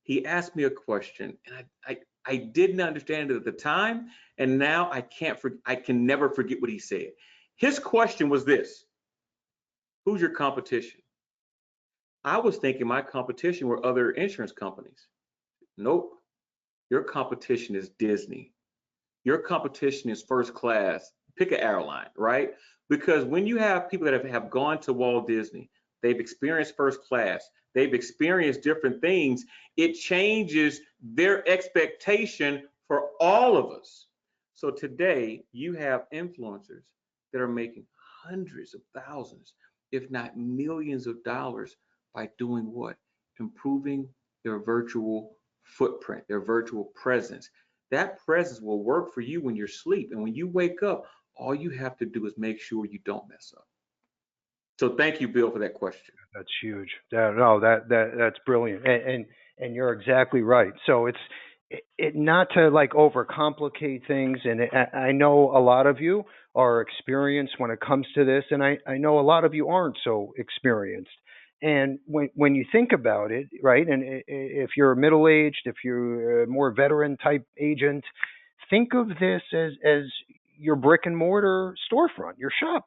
He asked me a question, and I didn't understand it at the time, and now I can never forget what he said. His question was this: who's your competition? I was thinking my competition were other insurance companies. Nope. Your competition is Disney. Your competition is first class. Pick an airline, right? Because when you have people that have gone to Walt Disney, they've experienced first class, they've experienced different things, it changes their expectation for all of us. So today, you have influencers that are making hundreds of thousands, if not millions of dollars by doing what? Improving their virtual footprint, their virtual presence. That presence will work for you when you're asleep. And when you wake up, all you have to do is make sure you don't mess up. So thank you, Bill, for that question. That's huge. No, that's brilliant, and you're exactly right. So it not to like overcomplicate things, and I know a lot of you are experienced when it comes to this, and I know a lot of you aren't so experienced. And when you think about it, right, and if you're middle aged, if you're a more veteran type agent, Think of this as your brick and mortar storefront, your shop.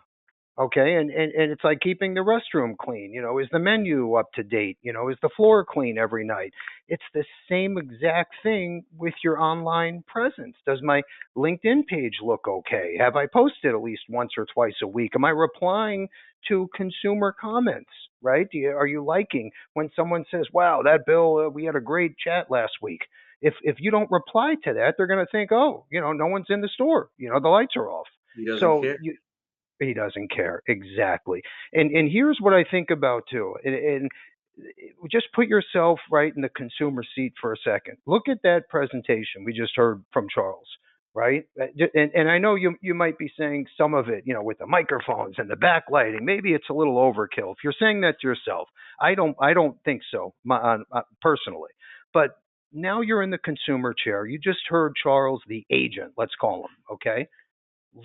Okay, and it's like keeping the restroom clean. Is the menu up to date? Is the floor clean every night? It's the same exact thing with your online presence. Does my LinkedIn page look okay? Have I posted at least once or twice a week? Am I replying to consumer comments? Right? Are you liking when someone says, "Wow, that Bill, we had a great chat last week." If you don't reply to that, they're going to think, "Oh, no one's in the store. The lights are off." He doesn't So care. he doesn't care. Exactly. And here's what I think about too. And just put yourself right in the consumer seat for a second. Look at that presentation we just heard from Charles, right? And I know you might be saying some of it, with the microphones and the backlighting, maybe it's a little overkill. If you're saying that to yourself, I don't think so, personally. But now you're in the consumer chair. You just heard Charles, the agent, let's call him, okay?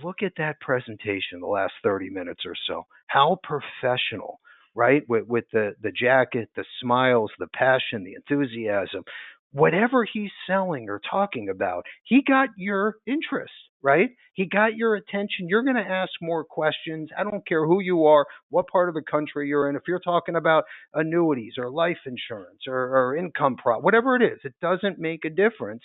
Look at that presentation the last 30 minutes or so. How professional, right? With the jacket, the smiles, the passion, the enthusiasm. Whatever he's selling or talking about, he got your interest, right? He got your attention. You're going to ask more questions. I don't care who you are, what part of the country you're in. If you're talking about annuities or life insurance or income whatever it is, it doesn't make a difference.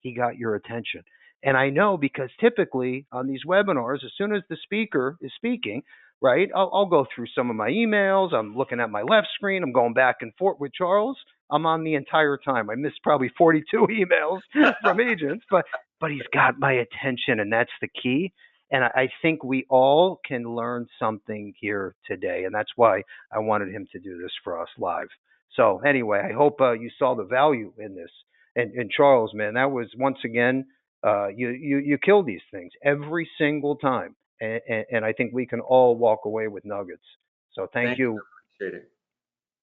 He got your attention. And I know because typically on these webinars, as soon as the speaker is speaking, right, I'll go through some of my emails. I'm looking at my left screen. I'm going back and forth with Charles. I'm on the entire time. I missed probably 42 emails from agents, but he's got my attention, and that's the key. And I think we all can learn something here today, and that's why I wanted him to do this for us live. So anyway, I hope you saw the value in this. And Charles, man, that was once again, you kill these things every single time, and I think we can all walk away with nuggets. So thank Thanks. you. I appreciate it.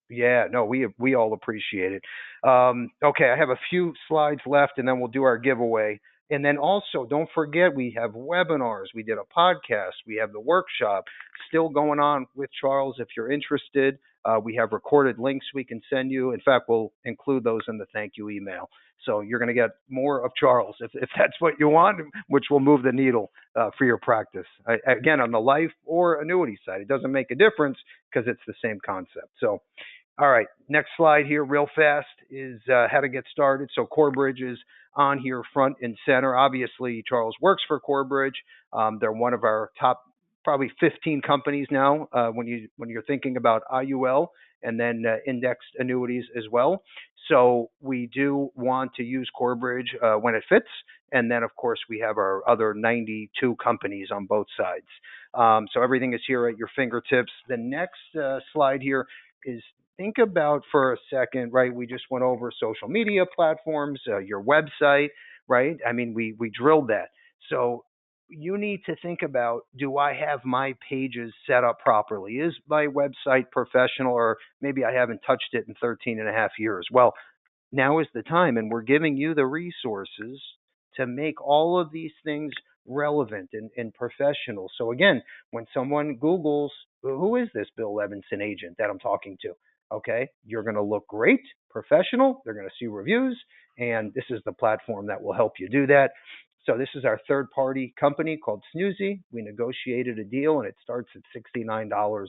Yeah, no, we all appreciate it. Okay, I have a few slides left, and then we'll do our giveaway. And then also, don't forget, we have webinars. We did a podcast. We have the workshop still going on with Charles. If you're interested, we have recorded links we can send you. In fact, we'll include those in the thank you email. So you're going to get more of Charles if that's what you want, which will move the needle for your practice. Again, on the life or annuity side, it doesn't make a difference because it's the same concept. So all right, next slide here, real fast, is how to get started. So Corebridge is on here, front and center. Obviously, Charles works for Corebridge. They're one of our top, probably 15 companies now when you're thinking about IUL and then indexed annuities as well. So we do want to use Corebridge when it fits, and then of course we have our other 92 companies on both sides. So everything is here at your fingertips. The next slide here is think about for a second, right? We just went over social media platforms, your website, right? I mean, we drilled that. So you need to think about, do I have my pages set up properly? Is my website professional, or maybe I haven't touched it in 13 and a half years? Well, now is the time, and we're giving you the resources to make all of these things relevant and professional. So again, when someone Googles, who is this Bill Levinson agent that I'm talking to? Okay, you're going to look great, professional. They're going to see reviews, and this is the platform that will help you do that. So this is our third-party company called Snoozy. We negotiated a deal, and it starts at $69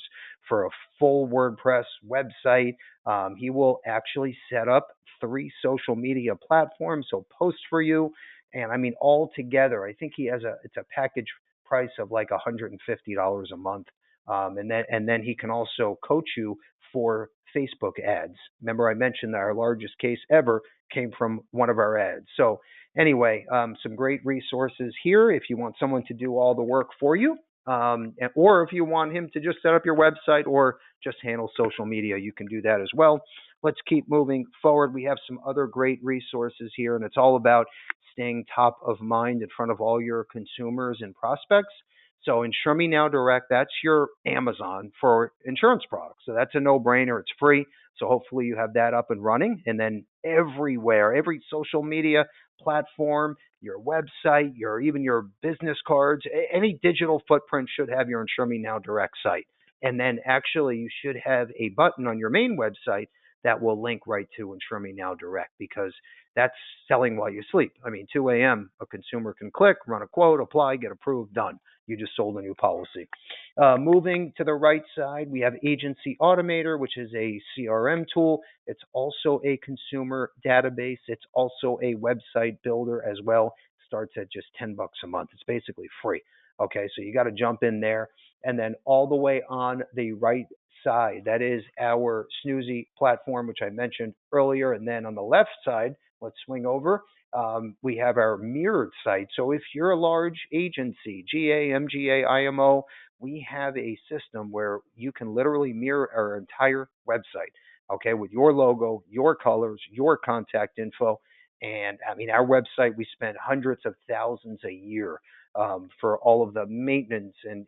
for a full WordPress website. He will actually set up 3 social media platforms. He'll post for you, and I mean, all together, I think he has it's a package price of like $150 a month. And then he can also coach you for Facebook ads. Remember, I mentioned that our largest case ever came from one of our ads. So anyway, some great resources here if you want someone to do all the work for you, or if you want him to just set up your website or just handle social media, you can do that as well. Let's keep moving forward. We have some other great resources here, and it's all about staying top of mind in front of all your consumers and prospects. So Insure Me Now Direct, that's your Amazon for insurance products. So that's a no-brainer. It's free. So hopefully you have that up and running. And then everywhere, every social media platform, your website, even your business cards, any digital footprint should have your Insure Me Now Direct site. And then actually you should have a button on your main website that will link right to Insure Me Now Direct, because That's selling while you sleep. I mean, 2 a.m., a consumer can click, run a quote, apply, get approved, done. You just sold a new policy. Moving to the right side, we have Agency Automator, which is a CRM tool. It's also a consumer database. It's also a website builder as well. Starts at just $10 a month. It's basically free. Okay, so you got to jump in there. And then all the way on the right side, that is our Snoozy platform, which I mentioned earlier. And then on the left side, let's swing over. We have our mirrored site. So if you're a large agency, GA, MGA, IMO, we have a system where you can literally mirror our entire website, okay, with your logo, your colors, your contact info. And I mean, our website, we spend hundreds of thousands a year for all of the maintenance and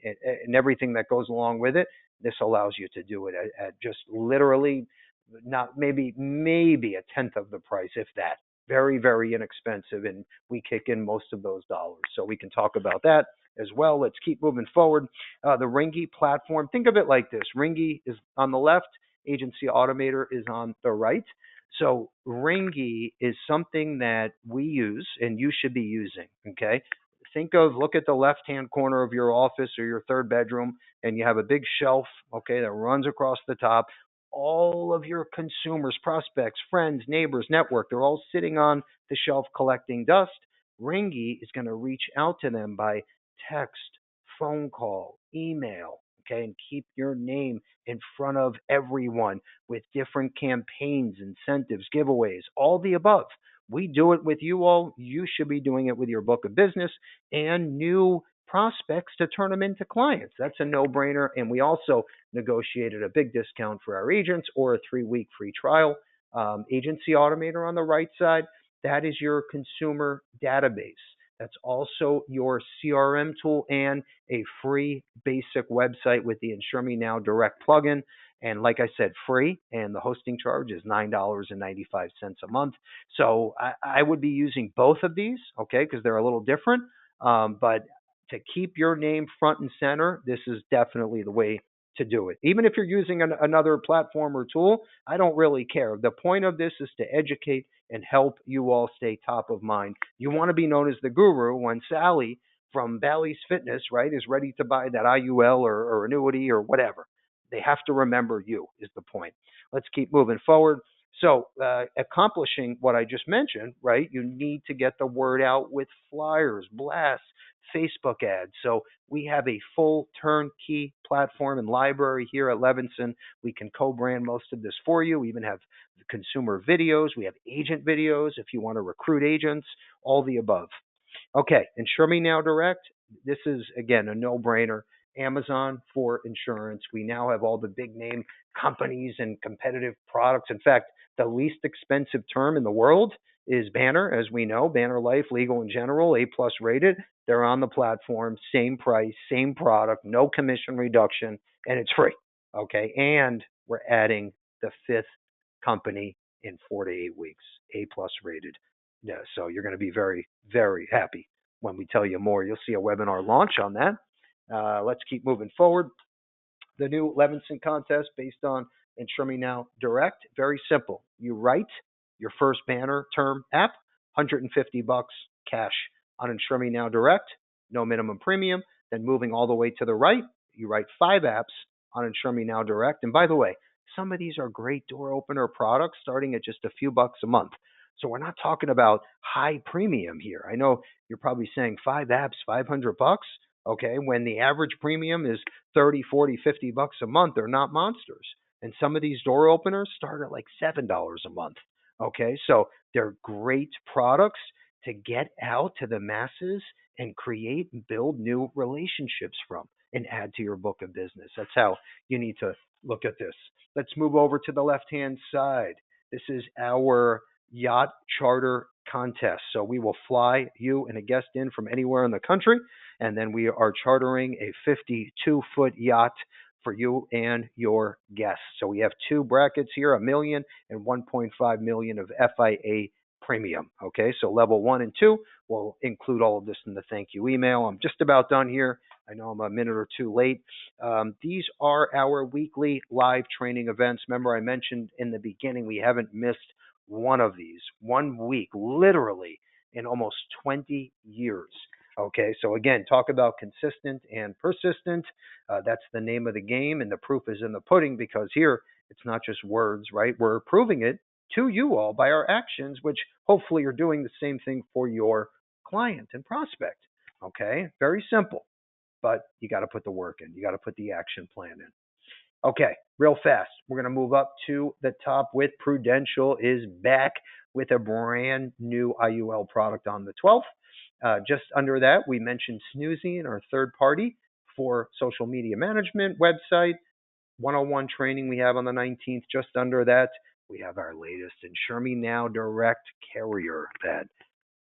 everything that goes along with it. This allows you to do it at just literally not maybe a tenth of the price, if that. Very, very inexpensive, and we kick in most of those dollars. So we can talk about that as well. Let's keep moving forward. The Ringy platform, think of it like this. Ringy is on the left, Agency Automator is on the right. So Ringy is something that we use and you should be using, okay? Look at the left-hand corner of your office or your third bedroom, and you have a big shelf, okay, that runs across the top. All of your consumers, prospects, friends, neighbors, network, they're all sitting on the shelf collecting dust. Ringy is going to reach out to them by text, phone call, email, okay, and keep your name in front of everyone with different campaigns, incentives, giveaways, all the above. We do it with you all. You should be doing it with your book of business and new prospects to turn them into clients. That's a no-brainer. And we also negotiated a big discount for our agents or a 3-week free trial. Agency Automator on the right side, that is your consumer database. That's also your CRM tool and a free basic website with the Insure Me Now Direct plugin. And like I said, free, and the hosting charge is $9.95 a month. So I would be using both of these, okay, because they're a little different. But to keep your name front and center, this is definitely the way to do it. Even if you're using another platform or tool, I don't really care. The point of this is to educate and help you all stay top of mind. You want to be known as the guru when Sally from Bally's Fitness, right, is ready to buy that IUL or annuity or whatever. They have to remember you is the point. Let's keep moving forward. So accomplishing what I just mentioned, right, you need to get the word out with flyers, blasts, Facebook ads. So we have a full turnkey platform and library here at Levinson. We can co-brand most of this for you. We even have consumer videos. We have agent videos if you want to recruit agents, all the above. Okay, Insure Me Now Direct. This is, again, a no-brainer. Amazon for insurance. We now have all the big name companies and competitive products. In fact, the least expensive term in the world is Banner, as we know. Banner Life, Legal in General, A+ rated. They're on the platform, same price, same product, no commission reduction, and it's free. Okay, and we're adding the 5th company in 4 to 8 weeks, A+ rated. Yeah, so you're going to be very, very happy when we tell you more. You'll see a webinar launch on that. Let's keep moving forward. The new Levinson contest based on Insure Me Now Direct. Very simple. You write your first banner term app, $150 cash on Insure Me Now Direct, no minimum premium. Then moving all the way to the right, you write 5 apps on Insure Me Now Direct. And by the way, some of these are great door opener products starting at just a few bucks a month. So we're not talking about high premium here. I know you're probably saying 5 apps, $500. Okay, when the average premium is 30, 40, 50 bucks a month, they're not monsters. And some of these door openers start at like $7 a month. Okay, so they're great products to get out to the masses and create and build new relationships from and add to your book of business. That's how you need to look at this. Let's move over to the left-hand side. This is our yacht charter contest. So we will fly you and a guest in from anywhere in the country, and then we are chartering a 52-foot yacht for you and your guests. So we have 2 brackets here, $1 million and $1.5 million of FIA premium. Okay, so level 1 and 2 will include all of this in the thank you email. I'm just about done here. I know I'm a minute or 2 late. These are our weekly live training events. Remember, I mentioned in the beginning we haven't missed one of these, 1 week, literally in almost 20 years. Okay, so again, talk about consistent and persistent. That's the name of the game, and the proof is in the pudding because here it's not just words, right? We're proving it to you all by our actions, which hopefully are doing the same thing for your client and prospect. Okay, very simple, but you got to put the work in, you got to put the action plan in. Okay, real fast. We're going to move up to the top with Prudential is back with a brand new IUL product on the 12th. Just under that, we mentioned Snoozy, our third party for social media management website. 101 training we have on the 19th. Just under that, we have our latest Insure Me Now direct carrier that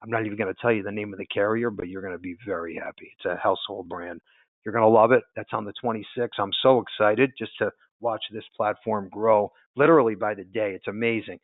I'm not even going to tell you the name of the carrier, but you're going to be very happy. It's a household brand. You're going to love it. That's on the 26th. I'm so excited just to watch this platform grow literally by the day. It's amazing.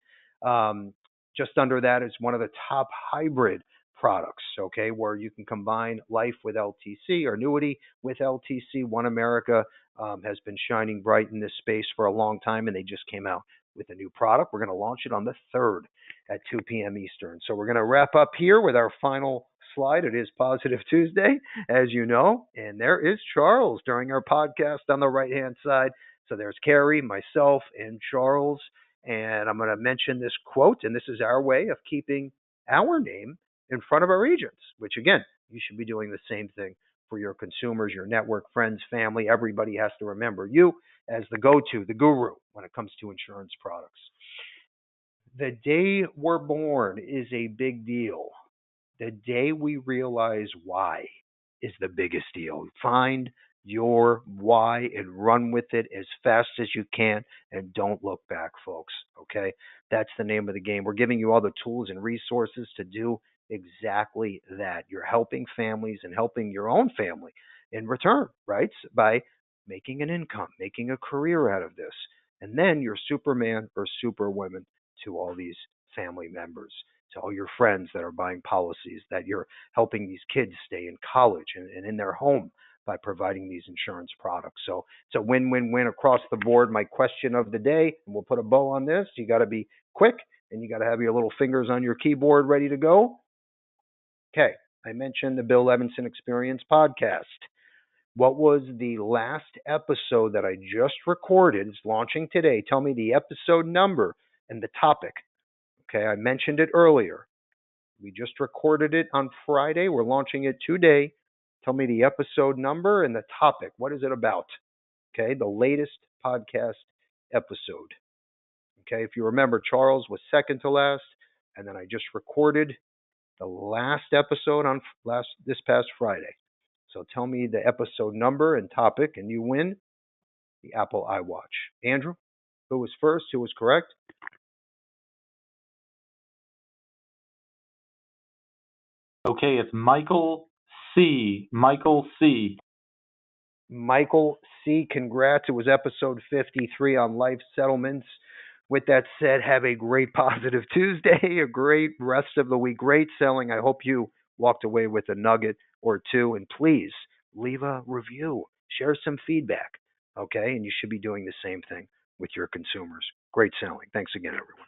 Just under that is one of the top hybrid products, okay, where you can combine life with LTC or annuity with LTC. One America has been shining bright in this space for a long time, and they just came out with a new product. We're going to launch it on the 3rd at 2 p.m. Eastern. So we're going to wrap up here with our final slide. It is Positive Tuesday, as you know, and there is Charles during our podcast on the right-hand side. So there's Carrie, myself, and Charles, and I'm going to mention this quote, and this is our way of keeping our name in front of our agents, which, again, you should be doing the same thing for your consumers, your network, friends, family. Everybody has to remember you as the go-to, the guru when it comes to insurance products. The day we're born is a big deal. The day we realize why is the biggest deal. Find your why and run with it as fast as you can and don't look back, folks. Okay? That's the name of the game. We're giving you all the tools and resources to do exactly that. You're helping families and helping your own family in return, right? By making an income, making a career out of this. And then you're Superman or Superwoman to all these family members, to all your friends that are buying policies, that you're helping these kids stay in college and in their home by providing these insurance products. So it's a win-win-win across the board. My question of the day, and we'll put a bow on this, you got to be quick and you got to have your little fingers on your keyboard ready to go. Okay, I mentioned the Bill Levinson Experience podcast. What was the last episode that I just recorded? It's launching today. Tell me the episode number and the topic. Okay, I mentioned it earlier. We just recorded it on Friday. We're launching it today. Tell me the episode number and the topic. What is it about? Okay, the latest podcast episode. Okay, if you remember, Charles was second to last, and then I just recorded the last episode on this past Friday. So tell me the episode number and topic, and you win the Apple iWatch. Andrew, who was first? Who was correct? Okay, it's Michael C. Michael C. Michael C. Congrats. It was episode 53 on life settlements. With that said, have a great Positive Tuesday, a great rest of the week, great selling. I hope you walked away with a nugget or two. And please leave a review, share some feedback, okay? And you should be doing the same thing with your consumers. Great selling. Thanks again, everyone.